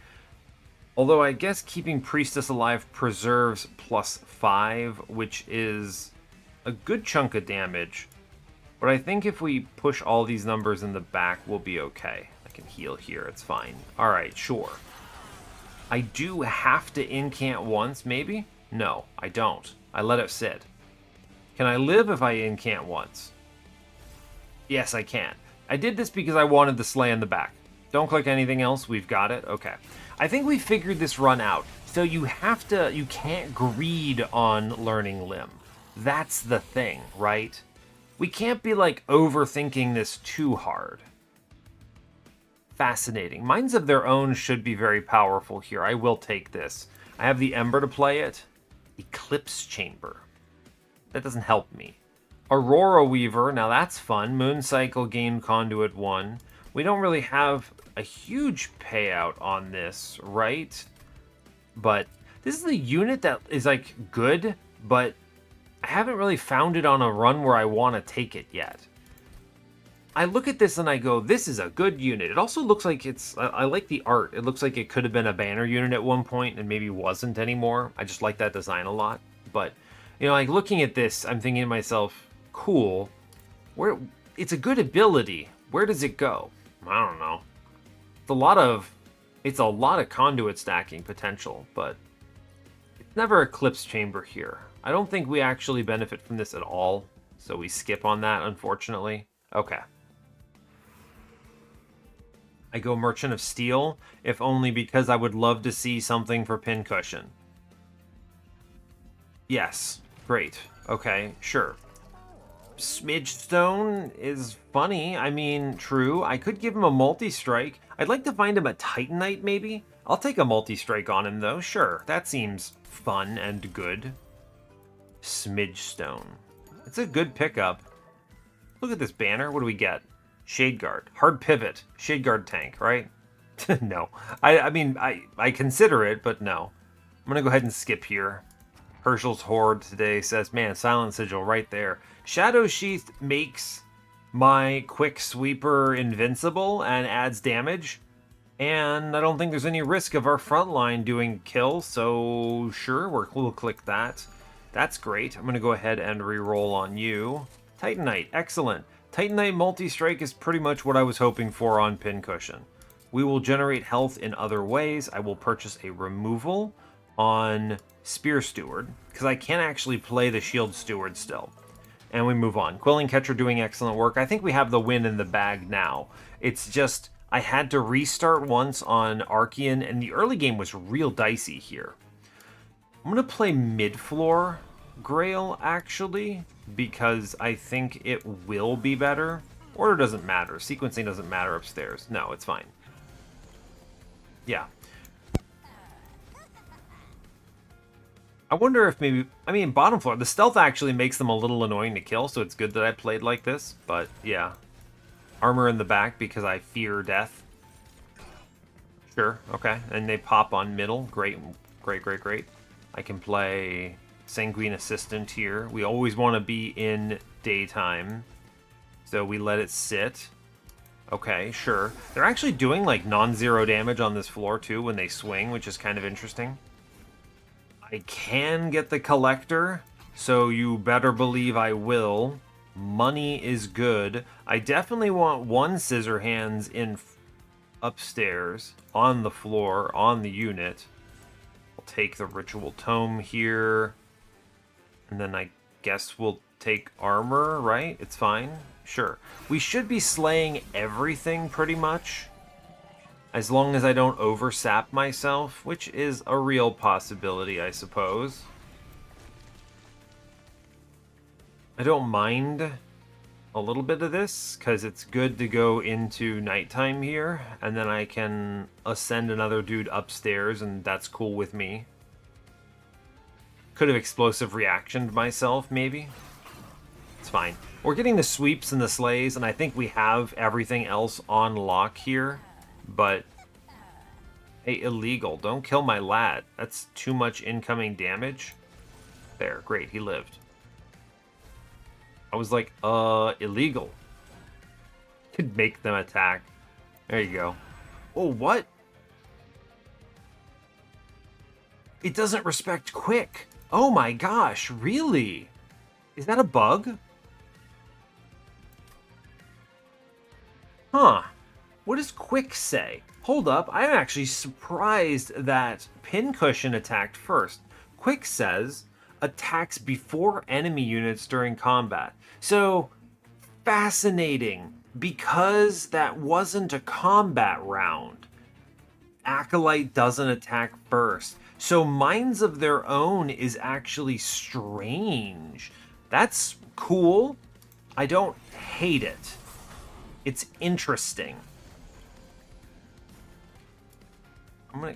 Speaker 1: Although I guess keeping Priestess alive preserves +5, which is a good chunk of damage. But I think if we push all these numbers in the back, we'll be okay. Can heal here, it's fine. Alright, sure. I do have to incant once, maybe? No, I don't. I let it sit. Can I live if I incant once? Yes, I can. I did this because I wanted the slay in the back. Don't click anything else, we've got it. Okay. I think we figured this run out. So you can't greed on learning limb. That's the thing, right? We can't be like overthinking this too hard. Fascinating. Minds of Their Own should be very powerful here. I will take this. I have the Ember to play it. Eclipse Chamber. That doesn't help me. Aurora Weaver. Now that's fun. Moon Cycle, gain Conduit 1. We don't really have a huge payout on this, right? But this is a unit that is like good, but I haven't really found it on a run where I want to take it yet. I look at this and I go, this is a good unit. It also looks like I like the art. It looks like it could have been a banner unit at one point and maybe wasn't anymore. I just like that design a lot. But, you know, like looking at this, I'm thinking to myself, cool. It's a good ability. Where does it go? I don't know. It's a lot of conduit stacking potential, but it's never Eclipse Chamber here. I don't think we actually benefit from this at all. So we skip on that, unfortunately. Okay. I go Merchant of Steel, if only because I would love to see something for Pincushion. Yes. Great. Okay, sure. Smidge Stone is funny. I mean, true. I could give him a multi-strike. I'd like to find him a Titanite, maybe? I'll take a multi-strike on him, though. Sure, that seems fun and good. Smidge Stone. It's a good pickup. Look at this banner. What do we get? Shade Guard. Hard Pivot. Shade Guard tank, right? No. I mean, I consider it, but no. I'm going to go ahead and skip here. Herschel's Horde today says, man, Silent Sigil right there. Shadow Sheath makes my Quick Sweeper invincible and adds damage. And I don't think there's any risk of our front line doing kill, so sure, we'll click that. That's great. I'm going to go ahead and reroll on you. Titanite, excellent. Titanite multi-strike is pretty much what I was hoping for on Pincushion. We will generate health in other ways. I will purchase a removal on Spear Steward, because I can actually play the Shield Steward still. And we move on. Quilling Catcher doing excellent work. I think we have the win in the bag now. It's just, I had to restart once on Archean, and the early game was real dicey here. I'm going to play mid-floor Grail, actually, because I think it will be better. Order doesn't matter. Sequencing doesn't matter upstairs. No, it's fine. Yeah. I wonder if maybe... I mean, bottom floor, the stealth actually makes them a little annoying to kill, so it's good that I played like this. But, yeah. Armor in the back because I fear death. Sure, okay. And they pop on middle. Great, great, great, great. I can play Sanguine Assistant here. We always want to be in daytime, so we let it sit. Okay, sure. They're actually doing, like, non-zero damage on this floor, too, when they swing, which is kind of interesting. I can get the Collector, so you better believe I will. Money is good. I definitely want one Scissor Hands in upstairs, on the floor, on the unit. I'll take the Ritual Tome here. And then I guess we'll take armor, right? It's fine. Sure. We should be slaying everything pretty much. As long as I don't oversap myself, which is a real possibility, I suppose. I don't mind a little bit of this, because it's good to go into nighttime here, and then I can ascend another dude upstairs, and that's cool with me. Could have explosive reactioned myself, maybe. It's fine. We're getting the sweeps and the slays, and I think we have everything else on lock here. But, hey, illegal. Don't kill my lad. That's too much incoming damage. There, great, he lived. I was like, illegal. Could make them attack. There you go. Oh, what? It doesn't respect quick. Oh my gosh, really? Is that a bug? Huh. What does quick say? Hold up, I'm actually surprised that Pincushion attacked first. Quick says, attacks before enemy units during combat. So, fascinating. Because that wasn't a combat round, Acolyte doesn't attack first. So Minds of Their Own is actually strange. That's cool. I don't hate it. It's interesting.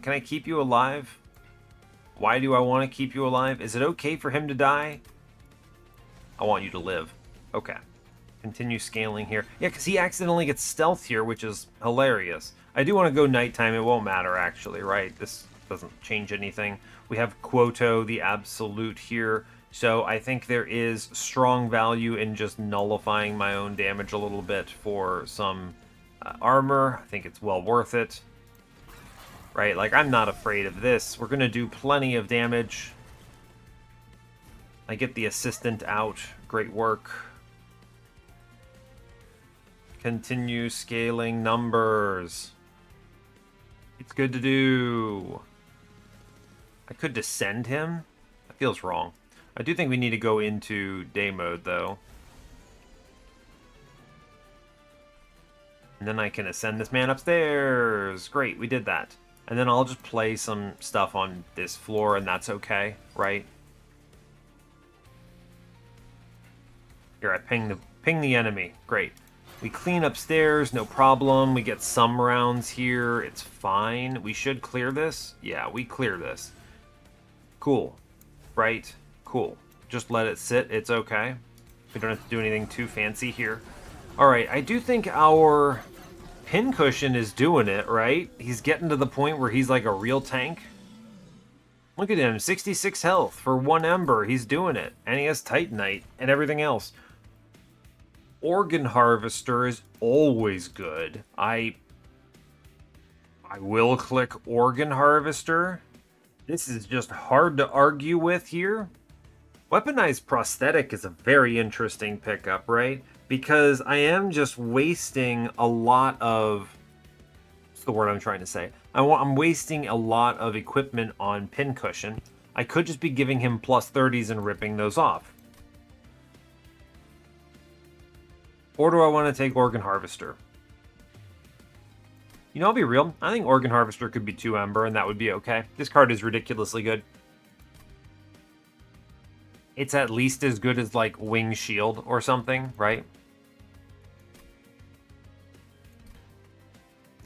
Speaker 1: Can I keep you alive? Why do I want to keep you alive? Is it okay for him to die? I want you to live. Okay. Continue scaling here. Yeah, because he accidentally gets stealth here, which is hilarious. I do want to go nighttime. It won't matter, actually, right? This doesn't change anything. We have Quoto, the Absolute here. So I think there is strong value in just nullifying my own damage a little bit for some armor. I think it's well worth it. Right? Like, I'm not afraid of this. We're going to do plenty of damage. I get the assistant out. Great work. Continue scaling numbers. It's good to do. I could descend him. That feels wrong. I do think we need to go into day mode, though. And then I can ascend this man upstairs. Great, we did that. And then I'll just play some stuff on this floor, and that's okay, right? Here, I ping the enemy. Great. We clean upstairs, no problem. We get some rounds here. It's fine. We should clear this. Yeah, we clear this. Cool. Right? Cool. Just let it sit. It's okay. We don't have to do anything too fancy here. Alright, I do think our Pincushion is doing it, right? He's getting to the point where he's like a real tank. Look at him, 66 health for 1 Ember. He's doing it. And he has Titanite and everything else. Organ Harvester is always good. I will click Organ Harvester. This is just hard to argue with here. Weaponized Prosthetic is a very interesting pickup, right? Because I am just wasting a lot of... What's the word I'm trying to say? I'm wasting a lot of equipment on Pincushion. I could just be giving him plus 30s and ripping those off. Or do I want to take Organ Harvester? You know, I'll be real. I think Organ Harvester could be 2 Ember, and that would be okay. This card is ridiculously good. It's at least as good as, like, Wing Shield or something, right?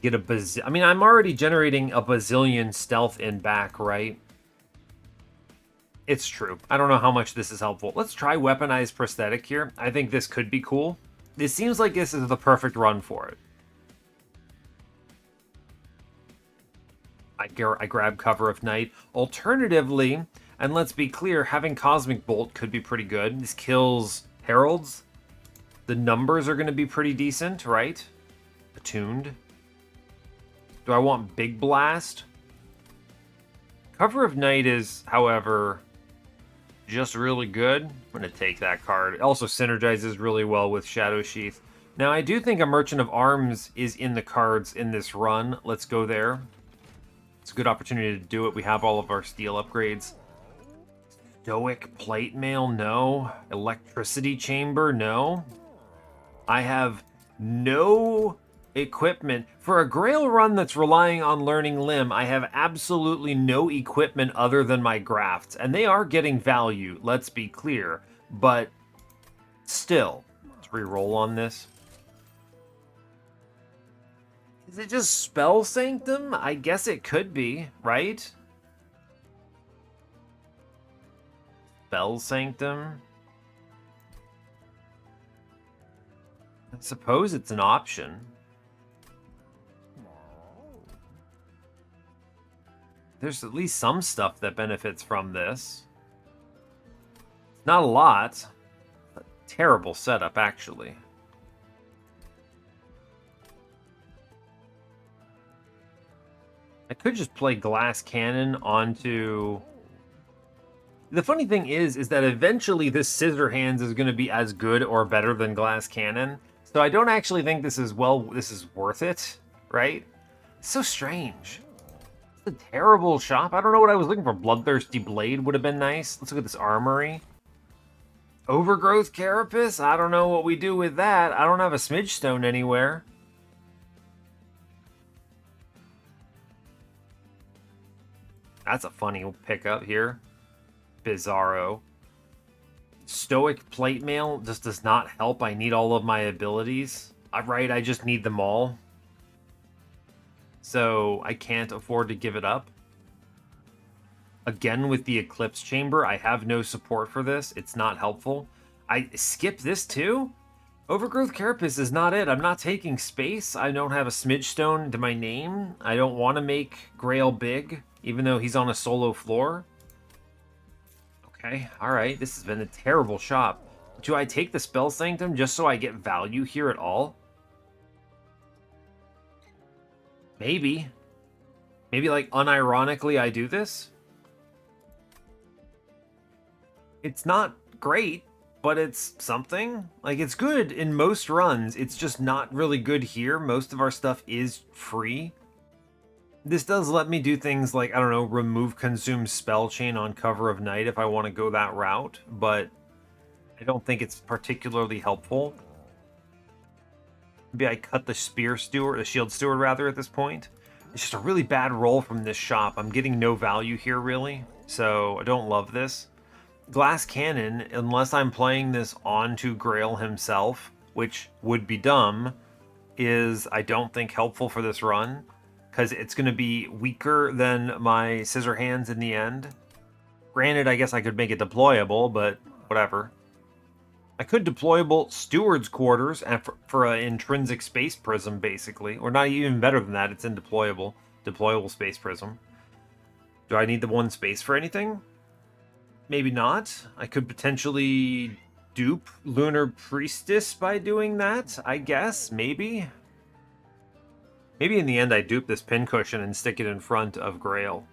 Speaker 1: Get a I mean, I'm already generating a bazillion stealth in back, right? It's true. I don't know how much this is helpful. Let's try Weaponized Prosthetic here. I think this could be cool. It seems like this is the perfect run for it. I grab Cover of Night. Alternatively, and let's be clear, having Cosmic Bolt could be pretty good. This kills Heralds. The numbers are going to be pretty decent, right? Attuned. Do I want Big Blast? Cover of Night is, however, just really good. I'm going to take that card. It also synergizes really well with Shadow Sheath. Now, I do think a Merchant of Arms is in the cards in this run. Let's go there. It's a good opportunity to do it. We have all of our steel upgrades. Stoic Plate Mail, no. Electricity Chamber, no. I have no equipment. For a Grail run that's relying on Learning Limb, I have absolutely no equipment other than my grafts. And they are getting value, let's be clear. But still, let's reroll on this. Is it just Spell Sanctum? I guess it could be, right? Spell Sanctum? I suppose it's an option. There's at least some stuff that benefits from this. Not a lot. A terrible setup, actually. I could just play Glass Cannon onto... The funny thing is that eventually this Scissor Hands is going to be as good or better than Glass Cannon. So I don't actually think this is worth it, right? It's so strange. It's a terrible shop. I don't know what I was looking for. Bloodthirsty Blade would have been nice. Let's look at this armory. Overgrowth Carapace? I don't know what we do with that. I don't have a Smidge Stone anywhere. That's a funny pickup here. Bizarro. Stoic Plate Mail just does not help. I need all of my abilities. Right, I just need them all. So I can't afford to give it up. Again, with the Eclipse Chamber, I have no support for this. It's not helpful. I skip this too? Overgrowth Carapace is not it. I'm not taking space. I don't have a Smidge Stone to my name. I don't want to make Grail big, even though he's on a solo floor. Okay, alright. This has been a terrible shop. Do I take the Spell Sanctum just so I get value here at all? Maybe. Maybe, like, unironically I do this? It's not great, but it's something. Like, it's good in most runs. It's just not really good here. Most of our stuff is free. This does let me do things like, I don't know, remove Consume Spell Chain on Cover of Night if I want to go that route, but I don't think it's particularly helpful. Maybe I cut the Shield Steward rather at this point. It's just a really bad roll from this shop. I'm getting no value here, really, so I don't love this. Glass Cannon, unless I'm playing this onto Grail himself, which would be dumb, is, I don't think, helpful for this run, because it's going to be weaker than my Scissor Hands in the end. Granted, I guess I could make it deployable, but whatever. I could deployable Steward's Quarters and for an intrinsic Space Prism, basically. Or not even better than that, it's in deployable. Deployable Space Prism. Do I need the one space for anything? Maybe not. I could potentially dupe Lunar Priestess by doing that, I guess. Maybe. Maybe in the end I dupe this Pincushion and stick it in front of Grail.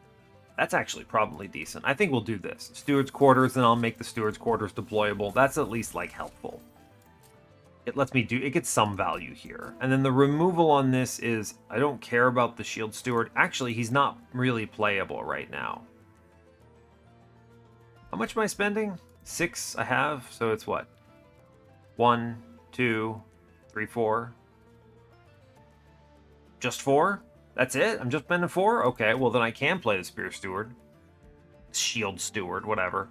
Speaker 1: That's actually probably decent. I think we'll do this. Steward's Quarters, and I'll make the Steward's Quarters deployable. That's at least, like, helpful. It lets me do... It gets some value here. And then the removal on this is... I don't care about the Shield Steward. Actually, he's not really playable right now. How much am I spending? 6 I have, so it's what? 1, 2, 3, 4. Just 4? That's it? I'm just spending 4? Okay, well then I can play the Spear Steward. Shield Steward, whatever.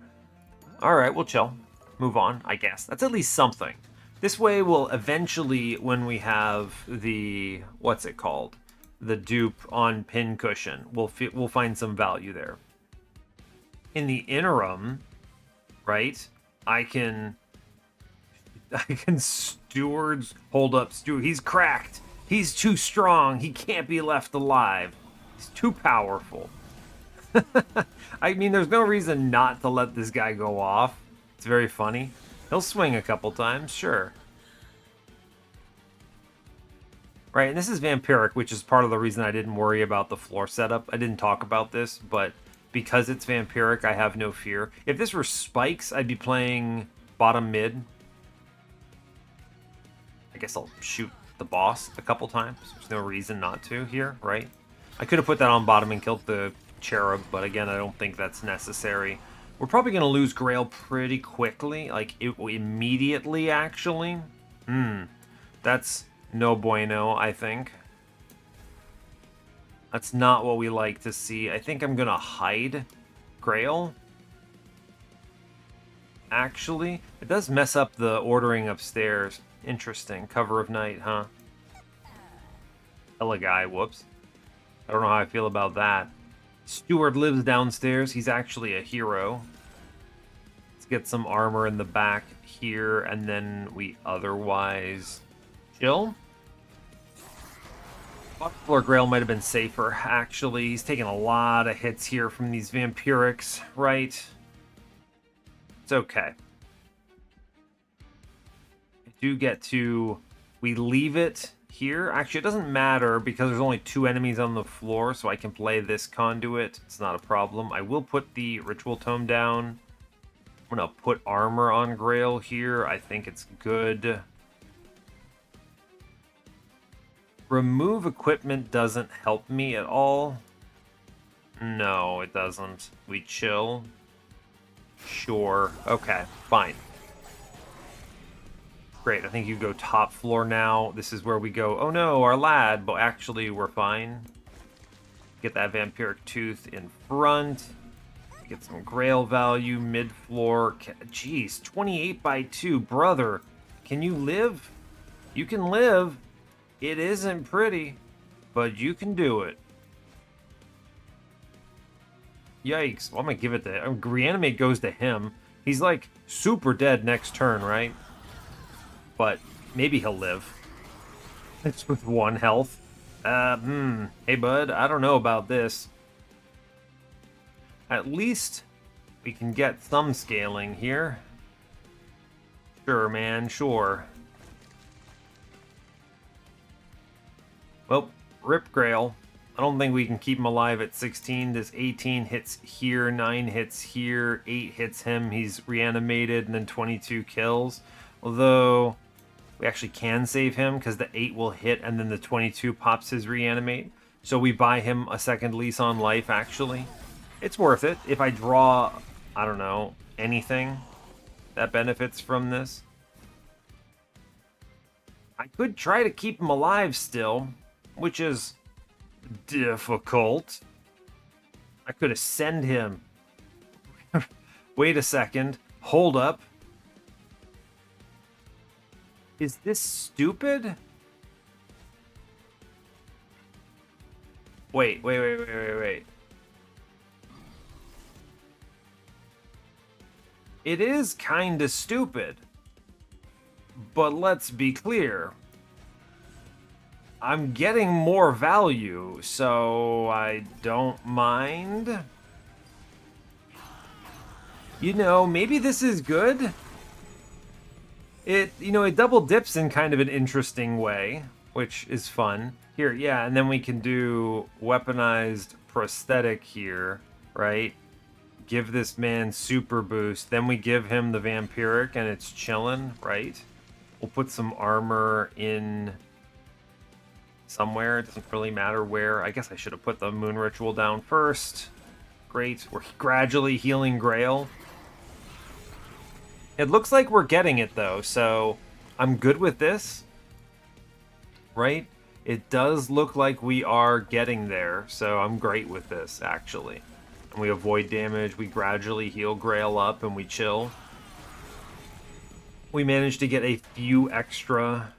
Speaker 1: Alright, we'll chill. Move on, I guess. That's at least something. This way we'll eventually, when we have the... What's it called? The dupe on Pincushion. We'll find some value there. In the interim, right, I can Stewards hold up Steward. He's cracked. He's too strong. He can't be left alive. He's too powerful. I mean, there's no reason not to let this guy go off. It's very funny. He'll swing a couple times, sure. Right, and this is Vampiric, which is part of the reason I didn't worry about the floor setup. I didn't talk about this, but because it's Vampiric, I have no fear. If this were Spikes, I'd be playing bottom mid. I guess I'll shoot the boss a couple times. There's no reason not to here, right? I could have put that on bottom and killed the Cherub, but again, I don't think that's necessary. We're probably going to lose Grail pretty quickly, like immediately, actually. That's no bueno, I think. That's not what we like to see. I think I'm going to hide Grail. Actually, it does mess up the ordering upstairs. Interesting. Cover of night, huh? Hella guy, whoops. I don't know how I feel about that. Steward lives downstairs. He's actually a hero. Let's get some armor in the back here, and then we otherwise chill. Floor Grail might have been safer, actually. He's taking a lot of hits here from these Vampirics, right? It's okay. I do get to... We leave it here. Actually, it doesn't matter because there's only 2 enemies on the floor, so I can play this conduit. It's not a problem. I will put the Ritual Tome down. I'm going to put armor on Grail here. I think it's good. Remove equipment doesn't help me at all. No, it doesn't. We chill. Sure. Okay, fine. Great, I think you go top floor now. This is where we go, oh no, our lad, but actually we're fine. Get that Vampiric Tooth in front. Get some Grail value, mid-floor. Jeez, 28 by 2, brother. Can you live? You can live. It isn't pretty, but you can do it. Yikes. Well, I'm going to give it to... Reanimate goes to him. He's, like, super dead next turn, right? But maybe he'll live. It's with 1 health. Hey, bud, I don't know about this. At least we can get some scaling here. Sure, man, sure. Well, rip Grail. I don't think we can keep him alive at 16. This 18 hits here, 9 hits here, 8 hits him. He's reanimated, and then 22 kills. Although, we actually can save him because the 8 will hit, and then the 22 pops his reanimate. So we buy him a second lease on life, actually. It's worth it. If I draw, I don't know, anything that benefits from this. I could try to keep him alive still, which is difficult. I could ascend him Wait a second. Hold up. Is this stupid? Wait. It is kinda stupid. But let's be clear. I'm getting more value, so I don't mind. You know, maybe this is good. It double dips in kind of an interesting way, which is fun. Here, yeah, and then we can do weaponized prosthetic here, right? Give this man super boost. Then we give him the vampiric and it's chillin', right? We'll put some armor in somewhere. It doesn't really matter where. I guess I should have put the moon ritual down first. Great. We're gradually healing Grail. It looks like we're getting it, though, so I'm good with this. Right? It does look like we are getting there, so I'm great with this, actually. And we avoid damage, we gradually heal Grail up, and we chill. We managed to get a few extra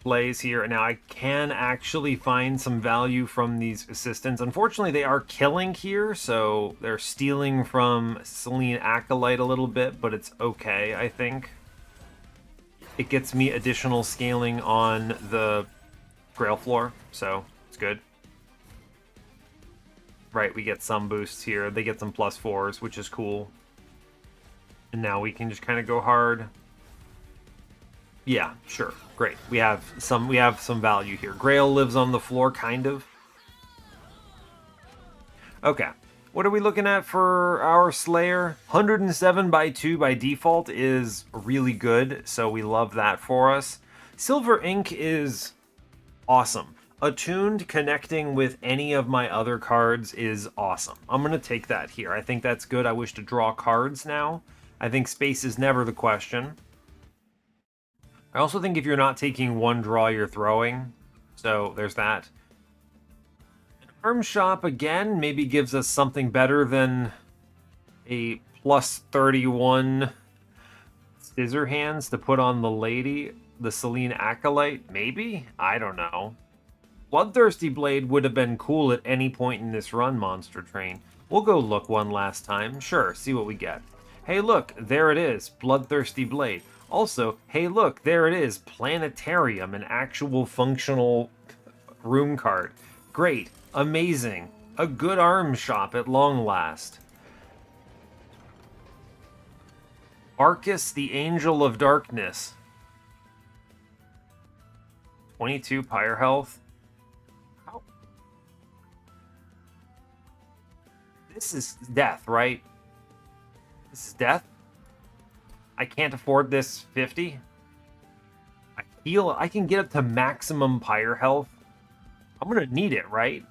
Speaker 1: plays here. Now, I can actually find some value from these assistants. Unfortunately, they are killing here, so they're stealing from Selene Acolyte a little bit, but it's okay, I think. It gets me additional scaling on the Grail floor, so it's good. Right, we get some boosts here. They get some +4s, which is cool. And now we can just kind of go hard. Yeah, sure. Great. We have some value here. Grail lives on the floor, kind of. Okay. What are we looking at for our Slayer? 107 by 2 by default is really good, so we love that for us. Silver Ink is awesome. Attuned connecting with any of my other cards is awesome. I'm going to take that here. I think that's good. I wish to draw cards now. I think space is never the question. I also think if you're not taking one draw, you're throwing. So there's that. An arm shop, again, maybe gives us something better than a +31 scissor hands to put on the lady. The Selene Acolyte, maybe? I don't know. Bloodthirsty Blade would have been cool at any point in this run, Monster Train. We'll go look one last time. Sure, see what we get. Hey, look, there it is. Bloodthirsty Blade. Also, hey look, there it is, Planetarium, an actual functional room card. Great, amazing, a good arm shop at long last. Arcus, the Angel of Darkness. 22 Pyre health. How? This is death, right? This is death? I can't afford this 50. I can get up to maximum Pyre health. I'm gonna need it, right?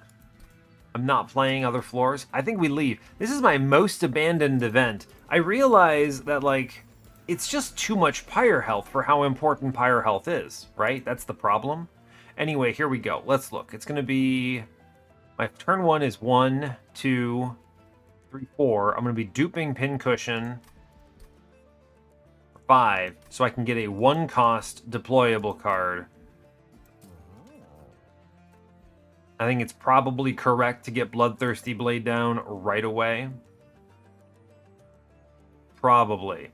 Speaker 1: I'm not playing other floors. I think we leave. This is my most abandoned event. I realize that, like, it's just too much Pyre health for how important Pyre health is, right? That's the problem. Anyway, here we go. Let's look. It's gonna be... My turn 1 is 1, 2, 3, 4. I'm gonna be duping Pincushion. 5, so I can get a 1-cost deployable card. I think it's probably correct to get Bloodthirsty Blade down right away. Probably.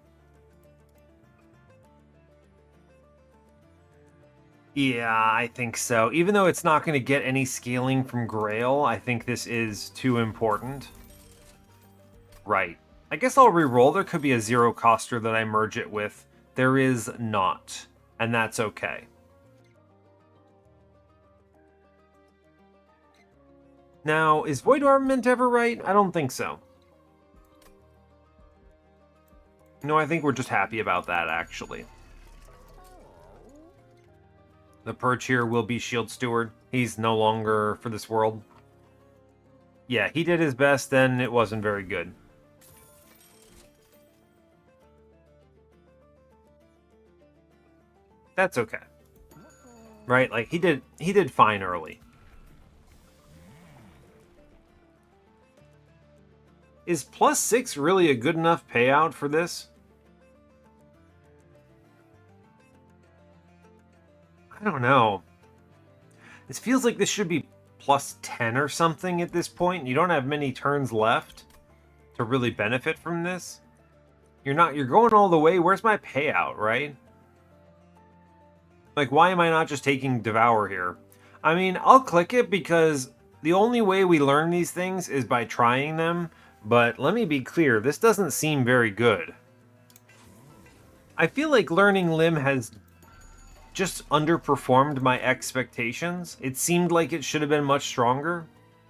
Speaker 1: Yeah, I think so. Even though it's not going to get any scaling from Grail, I think this is too important. Right. I guess I'll re-roll. There could be a 0-coster that I merge it with. There is not, and that's okay. Now, is Void Armament ever right? I don't think so. No, I think we're just happy about that, actually. The Perch here will be Shield Steward. He's no longer for this world. Yeah, he did his best, and it wasn't very good. That's okay. Right? Like, he did fine early. Is +6 really a good enough payout for this? I don't know. This feels like this should be +10 or something at this point. You don't have many turns left to really benefit from this. You're going all the way. Where's my payout, right? Like, why am I not just taking Devour here? I mean, I'll click it because the only way we learn these things is by trying them, but let me be clear, this doesn't seem very good. I feel like learning Limb has just underperformed my expectations. It seemed like it should have been much stronger,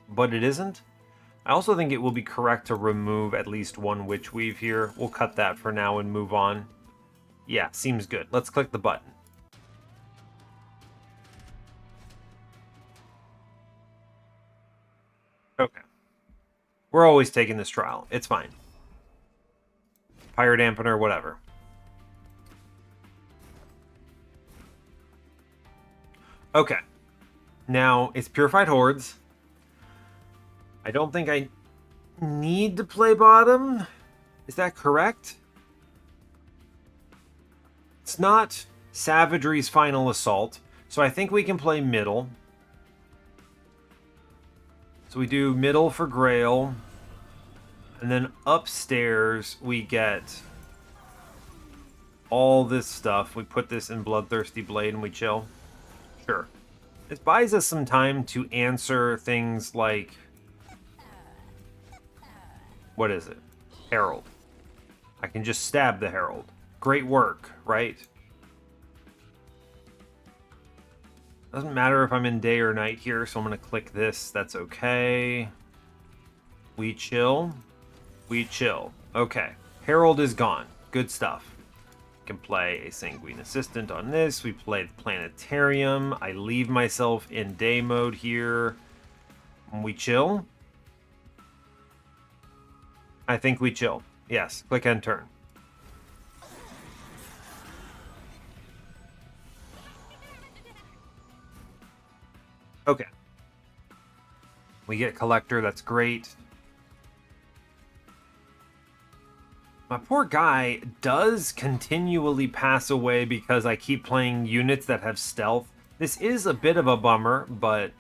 Speaker 1: but it isn't. I also think it will be correct to remove at least one Witch Weave here. We'll cut that for now and move on. Yeah, seems good. Let's click the button. Okay. We're always taking this trial. It's fine. Pyre Dampener, whatever. Okay. Now, it's Purified Hordes. I don't think I need to play bottom. Is that correct? It's not Savagery's Final Assault, so I think we can play middle. So we do middle for Grail, and then upstairs we get all this stuff. We put this in Bloodthirsty Blade and we chill. Sure. This buys us some time to answer things like... What is it? Herald. I can just stab the Herald. Great work, right? Doesn't matter if I'm in day or night here, so I'm going to click this. That's okay. We chill. We chill. Okay. Herald is gone. Good stuff. We can play a Sanguine Assistant on this. We play the Planetarium. I leave myself in day mode here. We chill. I think we chill. Yes. Click end turn. Okay. We get Collector, that's great. My poor guy does continually pass away because I keep playing units that have stealth. This is a bit of a bummer, but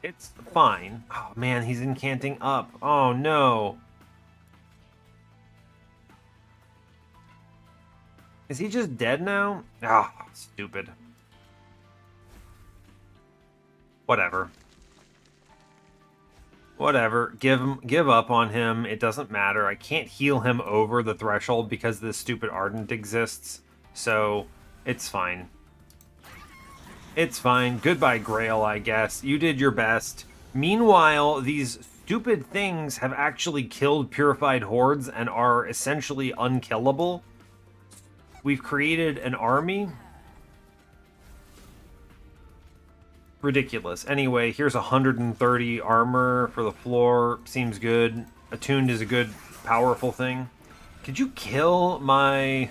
Speaker 1: it's fine. Oh man, he's incanting up. Oh no. Is he just dead now? Ah, oh, stupid. Whatever. Whatever. Give up on him. It doesn't matter. I can't heal him over the threshold because this stupid Ardent exists. So, it's fine. It's fine. Goodbye, Grail, I guess. You did your best. Meanwhile, these stupid things have actually killed Purified Hordes and are essentially unkillable. We've created an army. Ridiculous. Anyway, here's 130 armor for the floor. Seems good. Attuned is a good, powerful thing. Could you kill my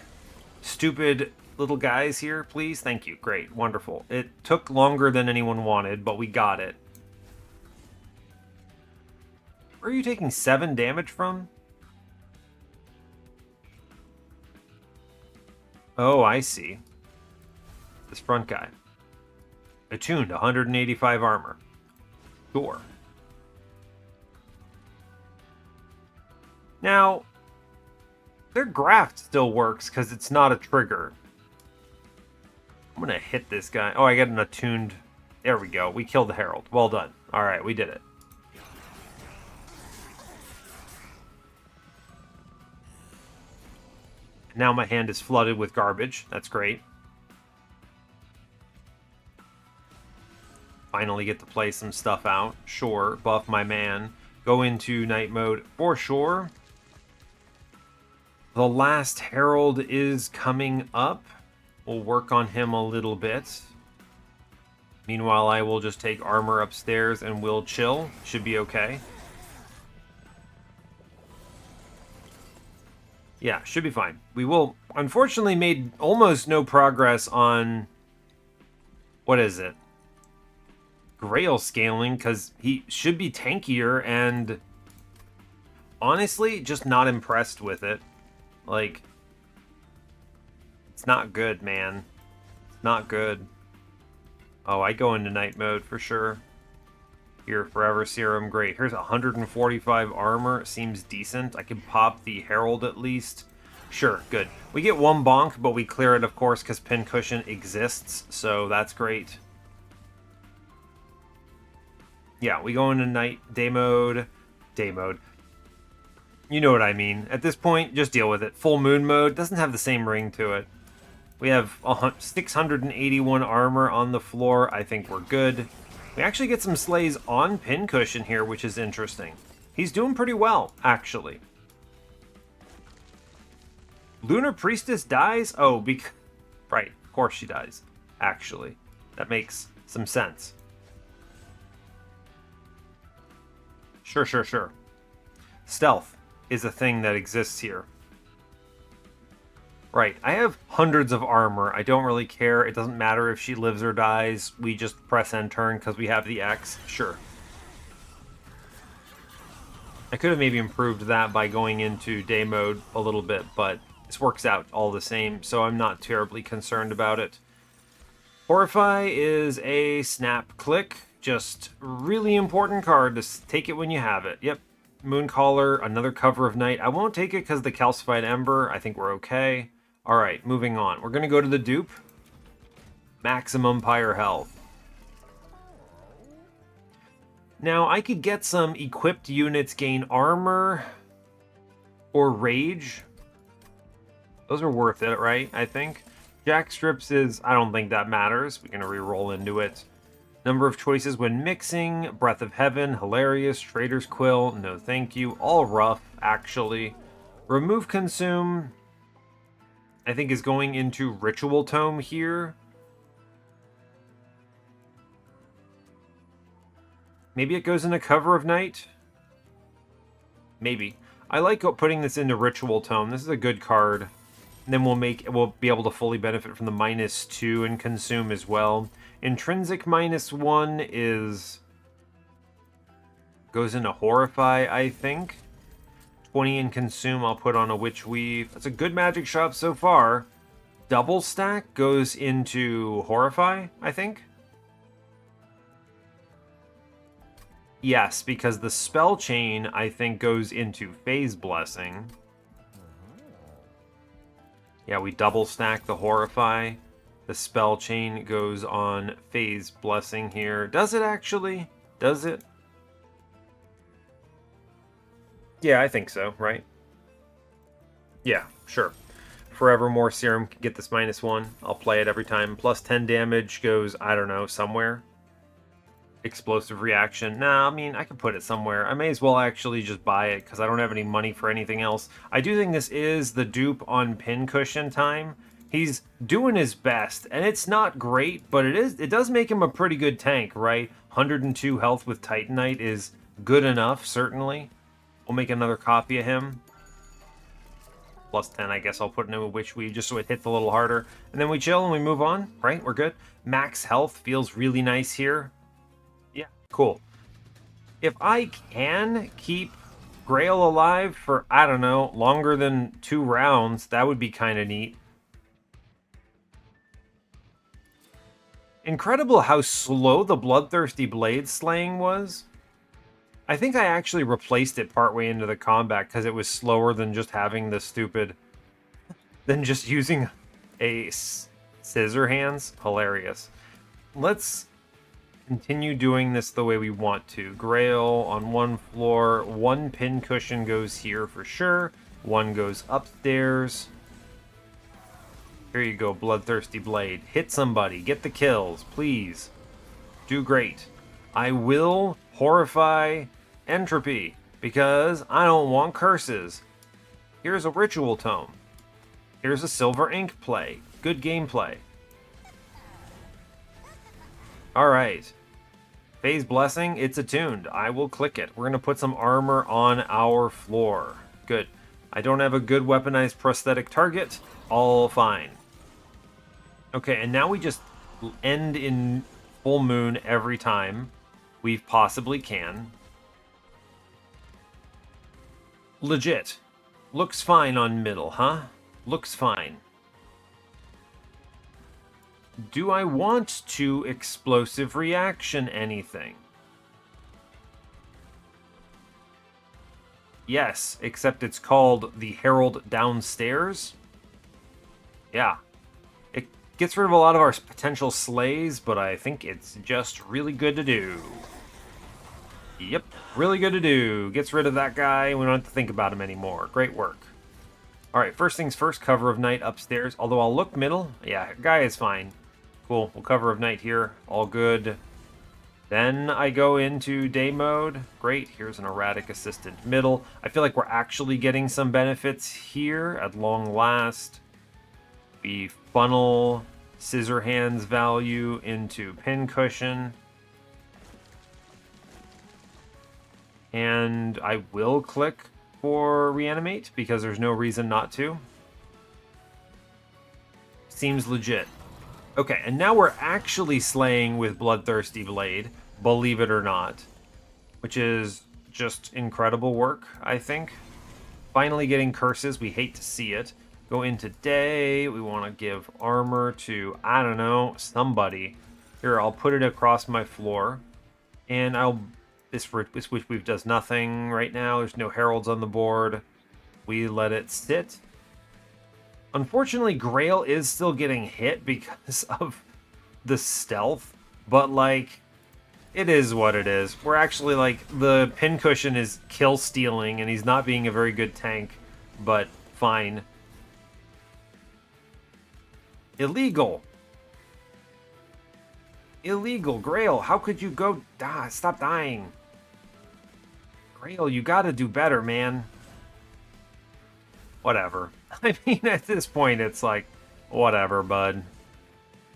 Speaker 1: stupid little guys here, please? Thank you. Great. Wonderful. It took longer than anyone wanted, but we got it. Where are you taking 7 damage from? Oh, I see. This front guy. Attuned, 185 armor. Sure. Now, their graft still works because it's not a trigger. I'm going to hit this guy. Oh, I got an attuned. There we go. We killed the Herald. Well done. All right, we did it. Now my hand is flooded with garbage. That's great. Finally get to play some stuff out. Sure, buff my man. Go into night mode for sure. The last Herald is coming up. We'll work on him a little bit. Meanwhile, I will just take armor upstairs and we'll chill. Should be okay. Yeah, should be fine. We will, unfortunately, made almost no progress on, what is it? Grail scaling, because he should be tankier, and Honestly, just not impressed with it. Like, it's not good, man. It's not good. Oh, I go into night mode for sure. Here, Forever Serum, great. Here's 145 armor, seems decent. I can pop the Herald at least. Sure, good. We get one bonk, but we clear it, of course, because Pincushion exists, so that's great. Yeah, we go into day mode. You know what I mean. At this point, just deal with it. Full moon mode doesn't have the same ring to it. We have 681 armor on the floor. I think we're good. We actually get some slays on Pincushion here, which is interesting. He's doing pretty well, actually. Lunar Priestess dies? Oh, right, of course she dies, actually. That makes some sense. Sure. Stealth is a thing that exists here. Right, I have hundreds of armor. I don't really care. It doesn't matter if she lives or dies. We just press end turn because we have the X. Sure. I could have maybe improved that by going into day mode a little bit, but this works out all the same, so I'm not terribly concerned about it. Horrify is a snap click. Just really important card. Just take it when you have it. Yep. Mooncaller, another Cover of Night. I won't take it because the Calcified Ember. I think we're okay. Alright, moving on. We're going to go to the dupe. Maximum Pyre health. Now, I could get some equipped units gain armor or rage. Those are worth it, right? I think. Jack Strips is... I don't think that matters. We're going to re-roll into it. Number of choices when mixing. Breath of Heaven, hilarious. Trader's Quill, no thank you. All rough, actually. Remove Consume, I think, is going into Ritual Tome here. Maybe it goes into Cover of Night? Maybe. I like putting this into Ritual Tome. This is a good card. And then we'll be able to fully benefit from the -2 and Consume as well. Intrinsic -1 goes into Horrify, I think. 20 in Consume I'll put on a Witch Weave. That's a good magic shop so far. Double stack goes into Horrify, I think. Yes, because the Spell Chain, I think, goes into Phase Blessing. Yeah, we double stack the Horrify. The Spell Chain goes on Phase Blessing here. Does it actually? Does it? Yeah, I think so, right? Yeah, sure. Forevermore Serum can get this -1. I'll play it every time. Plus 10 damage goes, I don't know, somewhere. Explosive Reaction. Nah, I mean, I could put it somewhere. I may as well actually just buy it because I don't have any money for anything else. I do think this is the dupe on Pincushion time. He's doing his best, and it's not great, but it does make him a pretty good tank, right? 102 health with Titanite is good enough, certainly. We'll make another copy of him. Plus 10, I guess I'll put in a Witch Weave just so it hits a little harder. And then we chill and we move on, right? We're good. Max health feels really nice here. Yeah, cool. If I can keep Grail alive for, I don't know, longer than 2 rounds, that would be kind of neat. Incredible how slow the Bloodthirsty Blade slaying was. I think I actually replaced it partway into the combat because it was slower than just having the stupid... than just using a scissor hands. Hilarious. Let's continue doing this the way we want to. Grail on one floor. 1 Pincushion goes here for sure. 1 goes upstairs. Here you go, Bloodthirsty Blade. Hit somebody. Get the kills, please. Do great. I will Horrify Entropy, because I don't want curses. Here's a Ritual Tome. Here's a Silver Ink play. Good gameplay. Alright. Phase Blessing, it's attuned. I will click it. We're going to put some armor on our floor. Good. I don't have a good weaponized prosthetic target. All fine. Okay, and now we just end in full moon every time we possibly can. Legit. Looks fine on middle, huh? Looks fine. Do I want to explosive reaction anything? Yes, except it's called the Herald Downstairs. Yeah. It gets rid of a lot of our potential slays, but I think it's just really good to do. Yep, really good to do. Gets rid of that guy. We don't have to think about him anymore. Great work. Alright, first things first, cover of night upstairs. Although I'll look middle. Yeah, guy is fine. Cool, we'll cover of night here. All good. Then I go into day mode. Great, here's an erratic assisted middle. I feel like we're actually getting some benefits here at long last. We funnel scissor hands value into Pincushion. And I will click for reanimate because there's no reason not to. Seems legit. Okay, and now we're actually slaying with Bloodthirsty Blade, believe it or not, which is just incredible work, I think. Finally getting curses, we hate to see it. Go into day, we want to give armor to, I don't know, somebody. Here, I'll put it across my floor, and this Witch Weave does nothing right now. There's no heralds on the board. We let it sit. Unfortunately, Grail is still getting hit because of the stealth, but, like, it is what it is. We're actually, like, the Pincushion is kill stealing, and he's not being a very good tank, but fine. Illegal. Illegal. Grail, how could you go... stop dying. Grail, you gotta do better, man. Whatever. I mean, at this point, it's like, whatever, bud.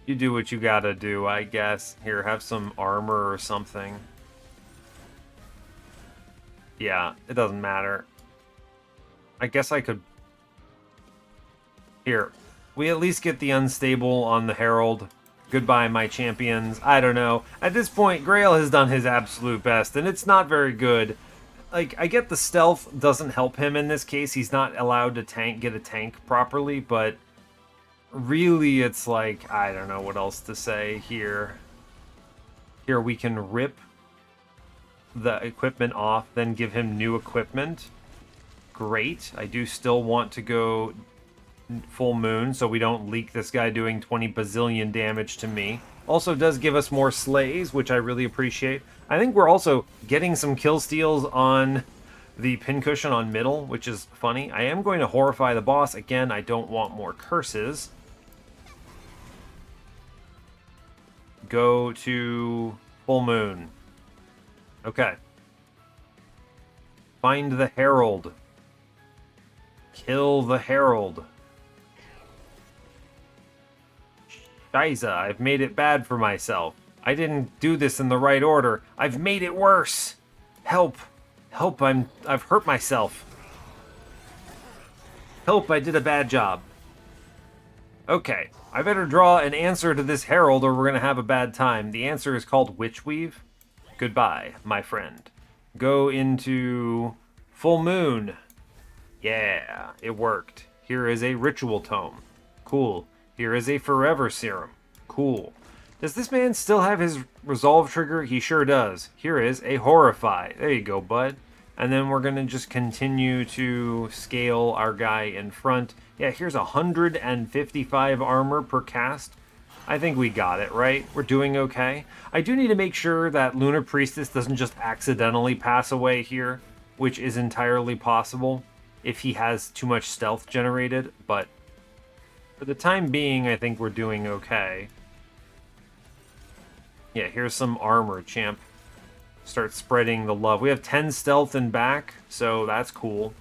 Speaker 1: You do what you gotta do, I guess. Here, have some armor or something. Yeah, it doesn't matter. I guess I could... Here. We at least get the unstable on the Herald. Goodbye, my champions. I don't know. At this point, Grail has done his absolute best, and it's not very good. Like, I get the stealth doesn't help him in this case. He's not allowed to get a tank properly, but really it's like, I don't know what else to say here. Here we can rip the equipment off, then give him new equipment. Great. I do still want to go full moon so we don't leak this guy doing 20 bazillion damage to me. Also does give us more slays, which I really appreciate. I think we're also getting some kill steals on the Pincushion on middle, which is funny. I am going to horrify the boss. Again, I don't want more curses. Go to full moon. Okay. Find the Herald. Kill the Herald. Scheiße, I've made it bad for myself. I didn't do this in the right order. I've made it worse. Help. Help, I've hurt myself. Help, I did a bad job. Okay, I better draw an answer to this Herald or we're gonna have a bad time. The answer is called Witch Weave. Goodbye, my friend. Go into full moon. Yeah, it worked. Here is a ritual tome. Cool. Here is a forever serum. Cool. Does this man still have his resolve trigger? He sure does. Here is a horrify. There you go, bud. And then we're going to just continue to scale our guy in front. Yeah, here's 155 armor per cast. I think we got it, right? We're doing okay. I do need to make sure that Lunar Priestess doesn't just accidentally pass away here, which is entirely possible if he has too much stealth generated, but for the time being, I think we're doing okay. Yeah, here's some armor, champ. Start spreading the love. We have 10 stealth in back, so that's cool.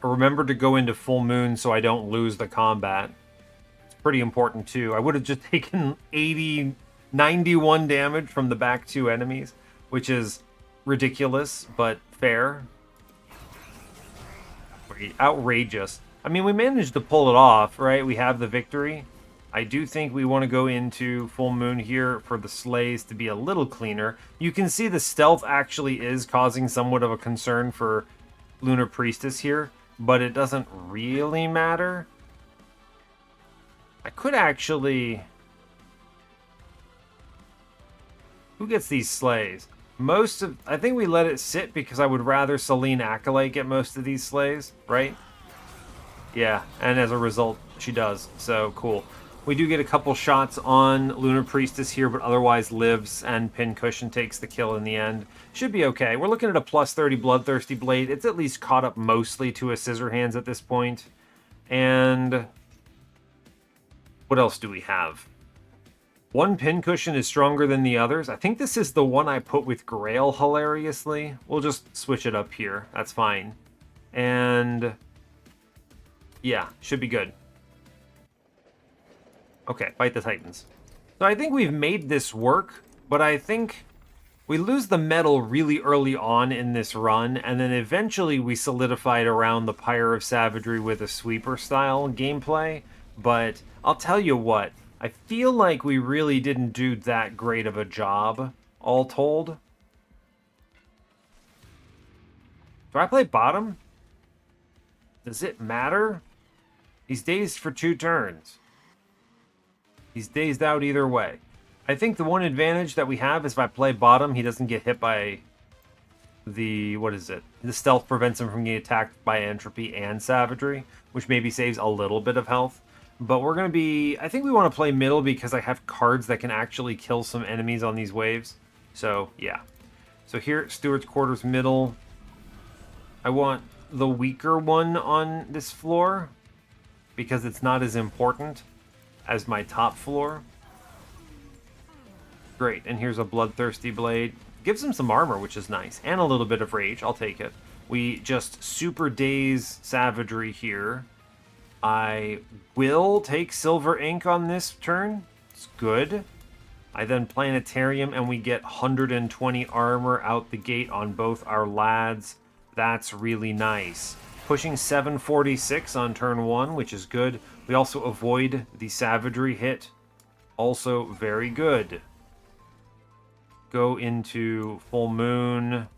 Speaker 1: Remember to go into full moon so I don't lose the combat. It's pretty important too. I would have just taken 91 damage from the back two enemies, which is ridiculous, but fair. Outrageous. I mean, we managed to pull it off, right? We have the victory. I do think we want to go into full moon here for the slays to be a little cleaner. You can see the stealth actually is causing somewhat of a concern for Lunar Priestess here, but it doesn't really matter. I could actually... Who gets these slays? I think we let it sit because I would rather Selene Acolyte get most of these slays, right? Yeah, and as a result, she does. So, cool. We do get a couple shots on Lunar Priestess here, but otherwise lives, and Pincushion takes the kill in the end. Should be okay. We're looking at a plus 30 Bloodthirsty Blade. It's at least caught up mostly to a Scissor Hands at this point. And what else do we have? One Pincushion is stronger than the others. I think this is the one I put with Grail, hilariously. We'll just switch it up here. That's fine. And yeah, should be good. Okay, fight the Titans. So I think we've made this work, but I think we lose the metal really early on in this run, and then eventually we solidified around the Pyre of Savagery with a sweeper style gameplay. But I'll tell you what, I feel like we really didn't do that great of a job, all told. Do I play bottom? Does it matter? He's dazed for 2 turns. He's dazed out either way. I think the one advantage that we have is if I play bottom, he doesn't get hit by the... what is it? The stealth prevents him from getting attacked by entropy and savagery, which maybe saves a little bit of health. But we're going to be... I think we want to play middle because I have cards that can actually kill some enemies on these waves. So, yeah. So here, Stewart's Quarters middle. I want the weaker one on this floor because it's not as important as my top floor. Great, and here's a Bloodthirsty Blade. Gives him some armor, which is nice, and a little bit of rage. I'll take it. We just super daze Savagery here. I will take Silver Ink on this turn. It's good. I then Planetarium, and we get 120 armor out the gate on both our lads. That's really nice. Pushing 746 on turn 1, which is good. We also avoid the Savagery hit. Also very good. Go into Full Moon.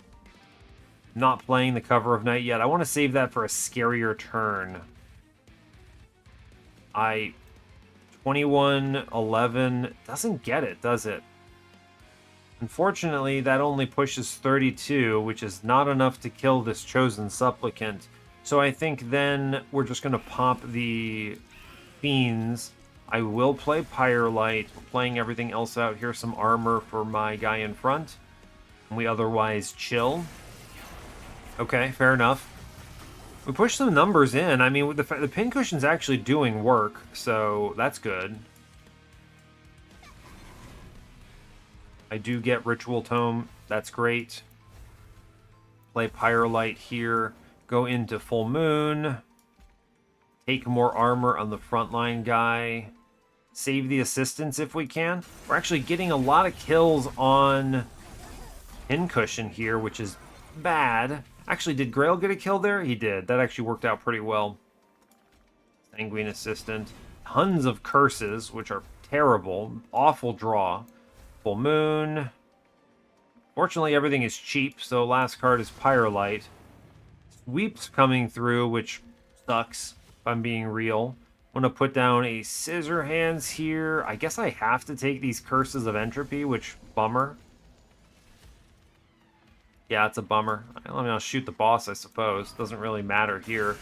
Speaker 1: Not playing the Cover of Night yet. I want to save that for a scarier turn. 2111 doesn't get it, does it? Unfortunately, that only pushes 32, which is not enough to kill this Chosen Supplicant. So I think then we're just going to pop the Fiends. I will play Pyre Light, playing everything else out. Here's some armor for my guy in front. And we otherwise chill. Okay, fair enough. We push some numbers in. I mean, the Pincushion's actually doing work, so that's good. I do get Ritual Tome. That's great. Play Pyre Light here. Go into Full Moon. Take more armor on the frontline guy. Save the assistance if we can. We're actually getting a lot of kills on Pincushion here, which is bad. Actually, did Grail get a kill there? He did. That actually worked out pretty well. Sanguine Assistant. Tons of curses, which are terrible. Awful draw. Full Moon. Fortunately, everything is cheap, so last card is Pyre Light. Sweeps coming through, which sucks, if I'm being real. I'm going to put down a Scissor Hands here. I guess I have to take these Curses of Entropy, which, bummer. Yeah, it's a bummer. I mean, I'll shoot the boss, I suppose. Doesn't really matter here.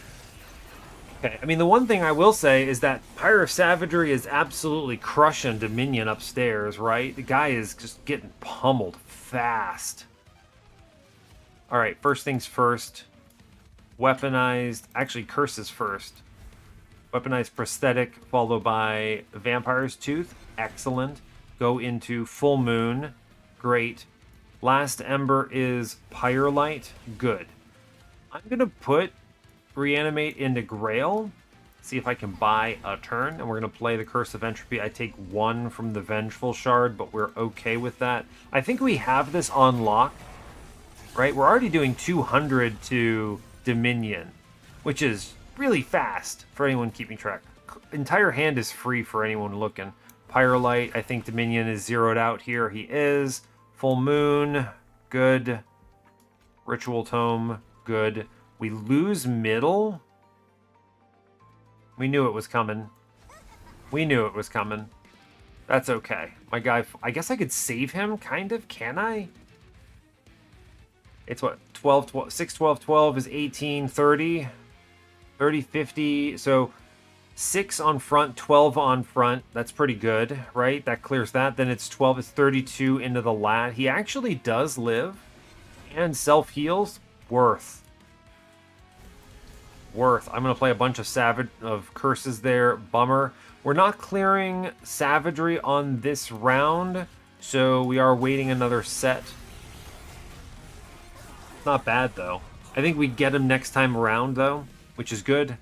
Speaker 1: Okay, I mean, the one thing I will say is that Pyre of Savagery is absolutely crushing Dominion upstairs, right? The guy is just getting pummeled fast. All right, first things first. Weaponized, actually curses first. Weaponized Prosthetic, followed by Vampire's Tooth. Excellent. Go into Full Moon. Great. Last Ember is Pyre Light. Good. I'm going to put Reanimate into Grail. See if I can buy a turn. And we're going to play the Curse of Entropy. I take 1 from the Vengeful Shard, but we're okay with that. I think we have this on lock. Right? We're already doing 200 to Dominion, which is really fast for anyone keeping track. Entire hand is free for anyone looking. Pyre Light, I think Dominion is zeroed out here. He is. Full Moon, good. Ritual Tome, good. We lose middle? We knew it was coming. We knew it was coming. That's okay. My guy, I guess I could save him, kind of. Can I? It's what? 12, 12, 6, 12, 12 is 18, 30, 30, 50. So 6 on front, 12 on front. That's pretty good, right? That clears that. Then it's 12, it's 32 into the lat. He actually does live and self-heals. Worth. I'm going to play a bunch of curses there. Bummer. We're not clearing savagery on this round, so we are waiting another set. Not bad, though. I think we get him next time around, though, which is good.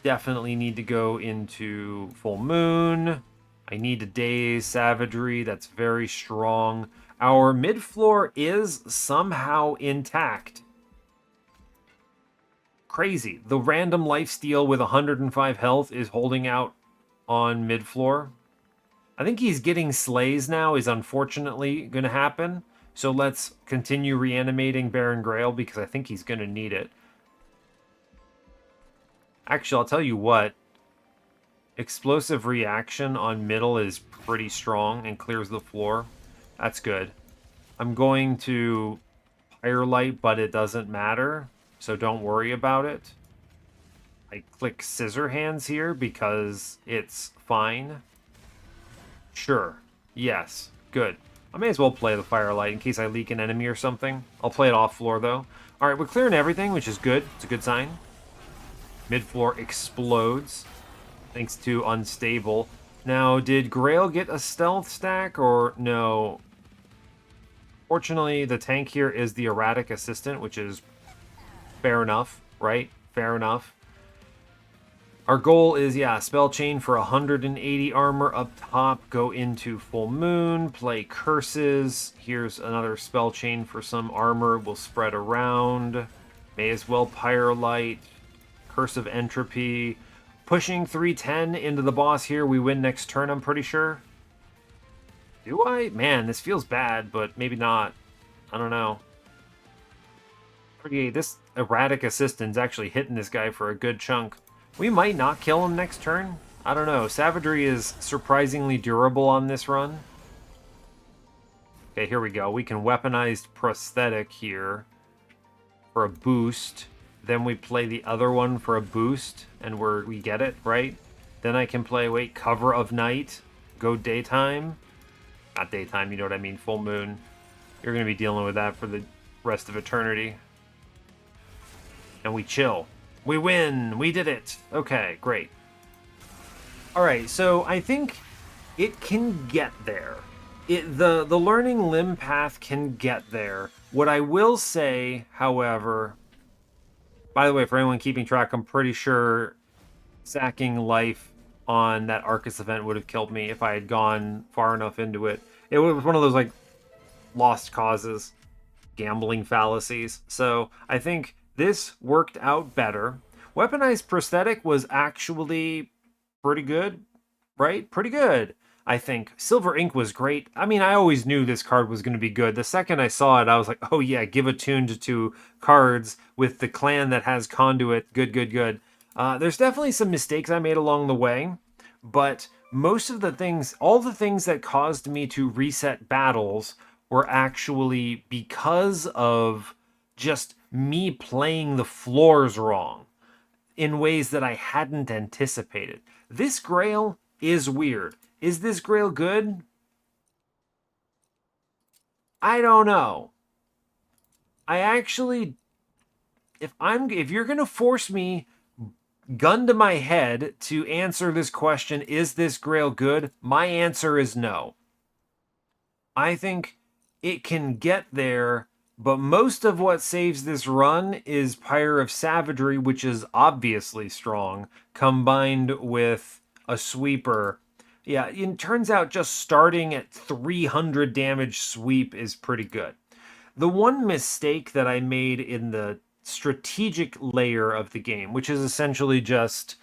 Speaker 1: Definitely need to go into full moon. I need to daze savagery. That's very strong. Our mid floor is somehow intact. Crazy. The random lifesteal with 105 health is holding out on mid floor. I think he's getting slays now is unfortunately going to happen. So let's continue reanimating Baron Grail because I think he's going to need it. Actually, I'll tell you what. Explosive reaction on middle is pretty strong and clears the floor. That's good. I'm going to Pyre Light, but it doesn't matter. So don't worry about it. I click Scissor Hands here because it's fine. Sure. Yes. Good. I may as well play the Firelight in case I leak an enemy or something. I'll play it off floor, though. Alright, we're clearing everything, which is good. It's a good sign. Mid-floor explodes, thanks to Unstable. Now, did Grail get a stealth stack, or no? Fortunately, the tank here is the Erratic Assistant, which is fair enough, right? Fair enough. Our goal is, yeah, Spell Chain for 180 armor up top, go into Full Moon, play Curses. Here's another Spell Chain for some armor. We'll spread around. May as well Pyre Light. Curse of Entropy. Pushing 310 into the boss here. We win next turn, I'm pretty sure. Do I? Man, this feels bad, but maybe not. I don't know. This Erratic Assistant's actually hitting this guy for a good chunk. We might not kill him next turn. I don't know. Savagery is surprisingly durable on this run. Okay, here we go. We can weaponize Prosthetic here for a boost. Then we play the other one for a boost, and we get it, right? Then I can play, wait, Cover of Night, go daytime. Not daytime, you know what I mean, full moon. You're going to be dealing with that for the rest of eternity. And we chill. We win! We did it! Okay, great. Alright, so I think it can get there. The learning limb path can get there. What I will say, however... By the way, for anyone keeping track, I'm pretty sure sacking life on that Arcus event would have killed me if I had gone far enough into it. It was one of those, like, lost causes, gambling fallacies. So I think this worked out better. Weaponized Prosthetic was actually pretty good, right? Pretty good, I think. Silver Ink was great. I mean, I always knew this card was going to be good. The second I saw it, I was like, oh yeah, give attuned to cards with the clan that has Conduit. Good, good, good. There's definitely some mistakes I made along the way, but most of the things, all the things that caused me to reset battles were actually because of just me playing the floors wrong in ways that I hadn't anticipated. This Grail is weird. Is this Grail good? I don't know. I actually, if you're gonna force me, gun to my head, to answer this question, is this Grail good? My answer is no. I think it can get there, but most of what saves this run is Pyre of Savagery, which is obviously strong, combined with a sweeper. Yeah, it turns out just starting at 300 damage sweep is pretty good. The one mistake that I made in the strategic layer of the game, which is essentially just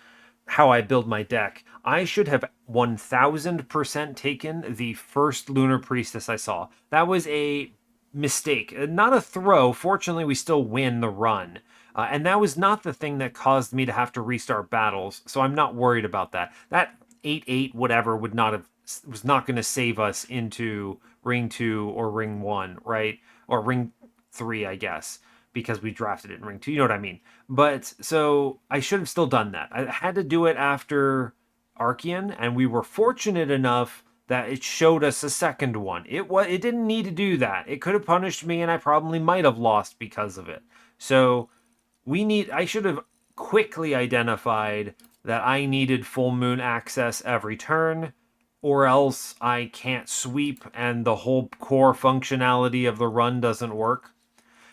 Speaker 1: how I build my deck, I should have 1000% taken the first Lunar Priestess I saw. That was a mistake, not a throw. Fortunately, we still win the run. And that was not the thing that caused me to have to restart battles, so I'm not worried about that. That 8-8 whatever would not have was not going to save us into ring 2 or ring 1, right? Or ring 3, I guess, because we drafted it in ring 2. You know what I mean? But so I should have still done that. I had to do it after Archean, and we were fortunate enough that it showed us a second one. It didn't need to do that. It could have punished me, and I probably might have lost because of it. So I should have quickly identified that I needed full moon access every turn, or else I can't sweep and the whole core functionality of the run doesn't work.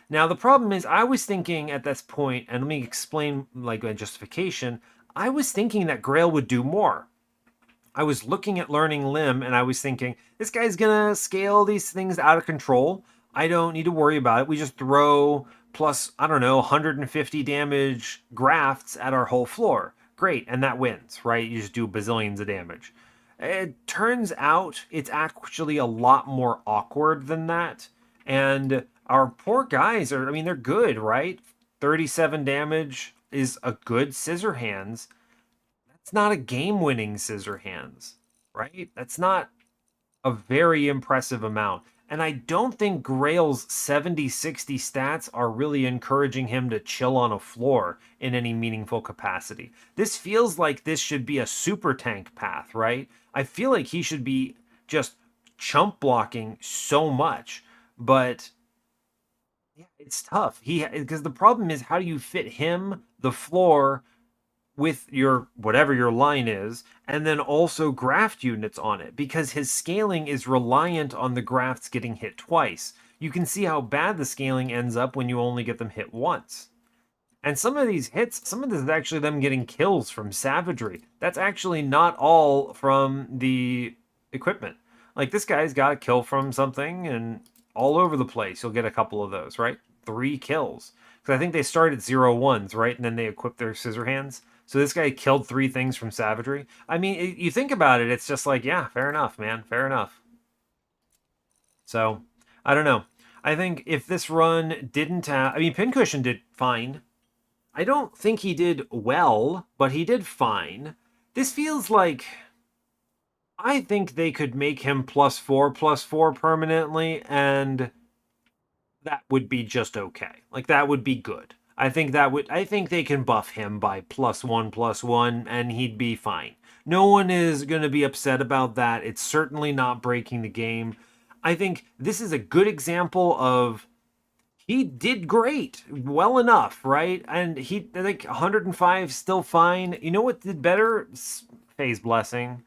Speaker 1: Now the problem is I was thinking at this point, and let me explain like a justification, I was thinking that Grail would do more. I was looking at learning Limb and I was thinking, this guy's gonna scale these things out of control. I don't need to worry about it. We just throw plus, I don't know, 150 damage grafts at our whole floor. Great, and that wins, right? You just do bazillions of damage. It turns out it's actually a lot more awkward than that. And our poor guys are, I mean, they're good, right? 37 damage is a good scissor hands. It's not a game-winning scissor hands, right? That's not a very impressive amount. And I don't think Grail's 70-60 stats are really encouraging him to chill on a floor in any meaningful capacity. This feels like this should be a super tank path, right? I feel like he should be just chump blocking so much, but yeah, it's tough. Because the problem is, how do you fit him, the floor, with your whatever your line is, and then also graft units on it, because his scaling is reliant on the grafts getting hit twice. You can see how bad the scaling ends up when you only get them hit once. And some of these hits, some of this is actually them getting kills from savagery. That's actually not all from the equipment. Like this guy's got a kill from something, and all over the place you'll get a couple of those, right? 3 kills. Because I think they start at 0-1s, right? And then they equip their scissor hands. So this guy killed 3 things from savagery. I mean, you think about it, it's just like, yeah, fair enough, man. Fair enough. So, I don't know. I think if this run didn't have, I mean, Pincushion did fine. I don't think he did well, but he did fine. This feels like I think they could make him +4/+4 permanently, and that would be just okay. Like that would be good. I think they can buff him by +1/+1 and he'd be fine. No one is going to be upset about that. It's certainly not breaking the game. I think this is a good example of he did great, well enough, right? And he, I think 105 still fine. You know what did better? Phase Blessing.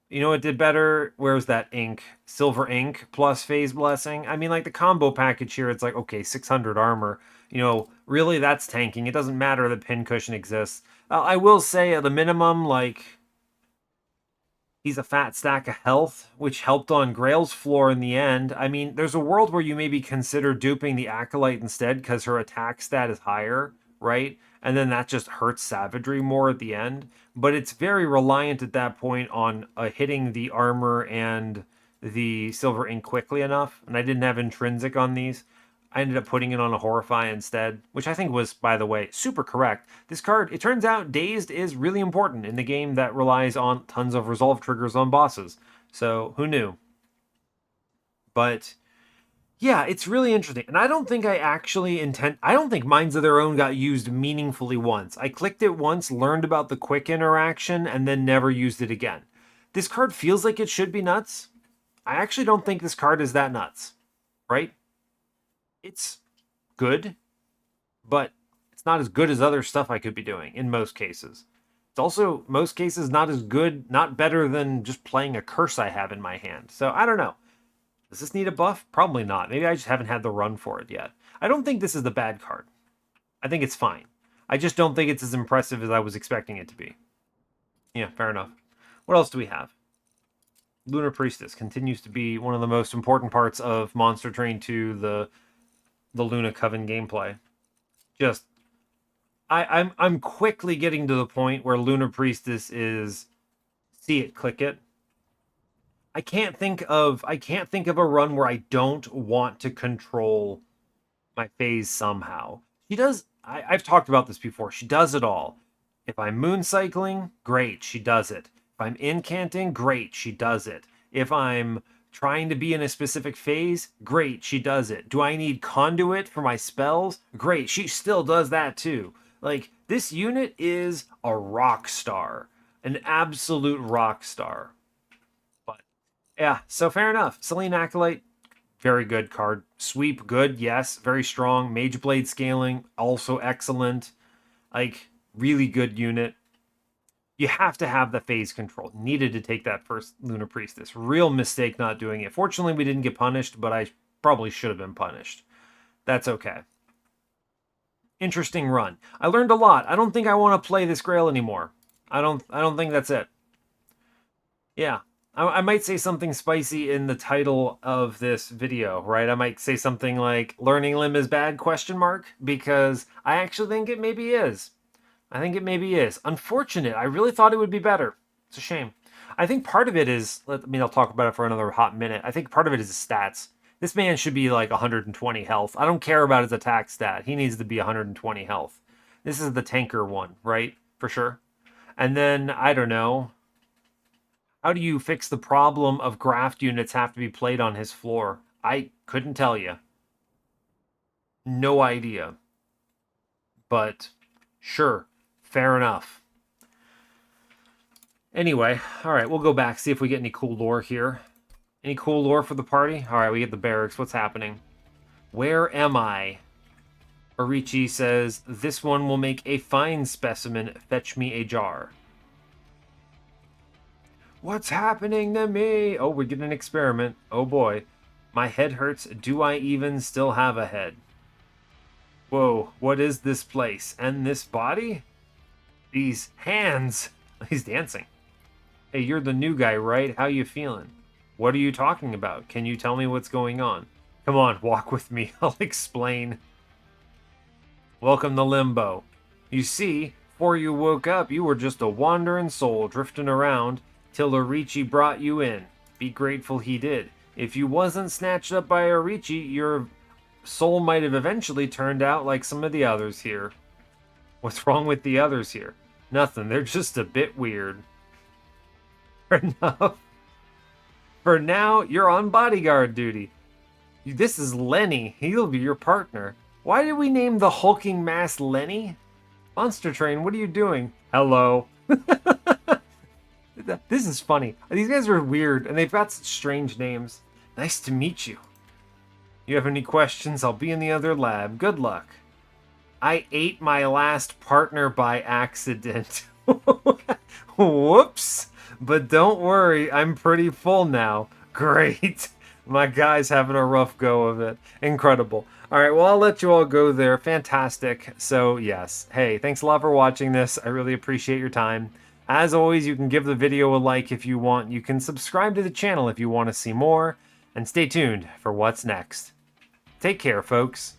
Speaker 1: You know what did better? Where's that ink? Silver ink plus Phase Blessing. I mean, like the combo package here, it's like, okay, 600 armor. You know, really that's tanking. It doesn't matter that Pincushion exists. I will say at the minimum, like, he's a fat stack of health, which helped on Grail's floor in the end. I mean, there's a world where you maybe consider duping the Acolyte instead because her attack stat is higher, right? And then that just hurts savagery more at the end. But it's very reliant at that point on hitting the armor and the silver ink quickly enough. And I didn't have intrinsic on these. I ended up putting it on a Horrify instead, which I think was, by the way, super correct. This card, it turns out Dazed is really important in the game that relies on tons of resolve triggers on bosses. So, who knew? But yeah, it's really interesting. And I don't think I don't think Minds of Their Own got used meaningfully once. I clicked it once, learned about the quick interaction, and then never used it again. This card feels like it should be nuts. I actually don't think this card is that nuts, right? It's good, but it's not as good as other stuff I could be doing in most cases. It's also, most cases, not as good, not better than just playing a curse I have in my hand. So I don't know. Does this need a buff? Probably not. Maybe I just haven't had the run for it yet. I don't think this is the bad card. I think it's fine. I just don't think it's as impressive as I was expecting it to be. Yeah, fair enough. What else do we have? Lunar Priestess continues to be one of the most important parts of Monster Train 2, the Luna Coven gameplay. Just I'm quickly getting to the point where Lunar Priestess is see it, click it. I can't think of a run where I don't want to control my phase somehow. She does. I've talked about this before. She does it all. If I'm moon cycling, great, she does it. If I'm incanting, great, she does it. If I'm trying to be in a specific phase, great, she does it. Do I need conduit for my spells? Great, she still does that too. Like, this unit is a rock star, an absolute rock star. But yeah, so fair enough. Selene Acolyte, very good card. Sweep, good, yes, very strong. Mage Blade scaling, also excellent. Like, really good unit. You have to have the phase control. Needed to take that first Lunar Priestess. Real mistake not doing it. Fortunately, we didn't get punished, but I probably should have been punished. That's okay. Interesting run. I learned a lot. I don't think I want to play this Grail anymore. I don't think that's it. Yeah. I might say something spicy in the title of this video, right? I might say something like learning limb is bad question mark, because I actually think it maybe is. I think it maybe is. Unfortunate. I really thought it would be better. It's a shame. I think part of it is, I'll talk about it for another hot minute. I think part of it is his stats. This man should be like 120 health. I don't care about his attack stat. He needs to be 120 health. This is the tanker one, right? For sure. And then, I don't know. How do you fix the problem of graft units have to be played on his floor? I couldn't tell you. No idea. But, sure. Fair enough. Anyway, alright, we'll go back, see if we get any cool lore here. Any cool lore for the party? Alright, we get the barracks. What's happening? Where am I? Orichi says, this one will make a fine specimen. Fetch me a jar. What's happening to me? Oh, we get an experiment. Oh boy. My head hurts. Do I even still have a head? Whoa, what is this place? And this body? These hands. He's dancing. Hey, you're the new guy, right? How you feeling? What are you talking about? Can you tell me what's going on? Come on, walk with me. I'll explain. Welcome to Limbo. You see, before you woke up, you were just a wandering soul drifting around till Orichi brought you in. Be grateful he did. If you wasn't snatched up by Orichi, your soul might have eventually turned out like some of the others here. What's wrong with the others here? Nothing, they're just a bit weird. Fair enough. For now, you're on bodyguard duty. This is Lenny. He'll be your partner. Why did we name the hulking mass Lenny? Monster Train, what are you doing? Hello. This is funny. These guys are weird, and they've got such strange names. Nice to meet you. You have any questions? I'll be in the other lab. Good luck. I ate my last partner by accident. Whoops. But don't worry, I'm pretty full now. Great. My guy's having a rough go of it. Incredible. All right, well, I'll let you all go there. Fantastic. So, yes. Hey, thanks a lot for watching this. I really appreciate your time. As always, you can give the video a like if you want. You can subscribe to the channel if you want to see more. And stay tuned for what's next. Take care, folks.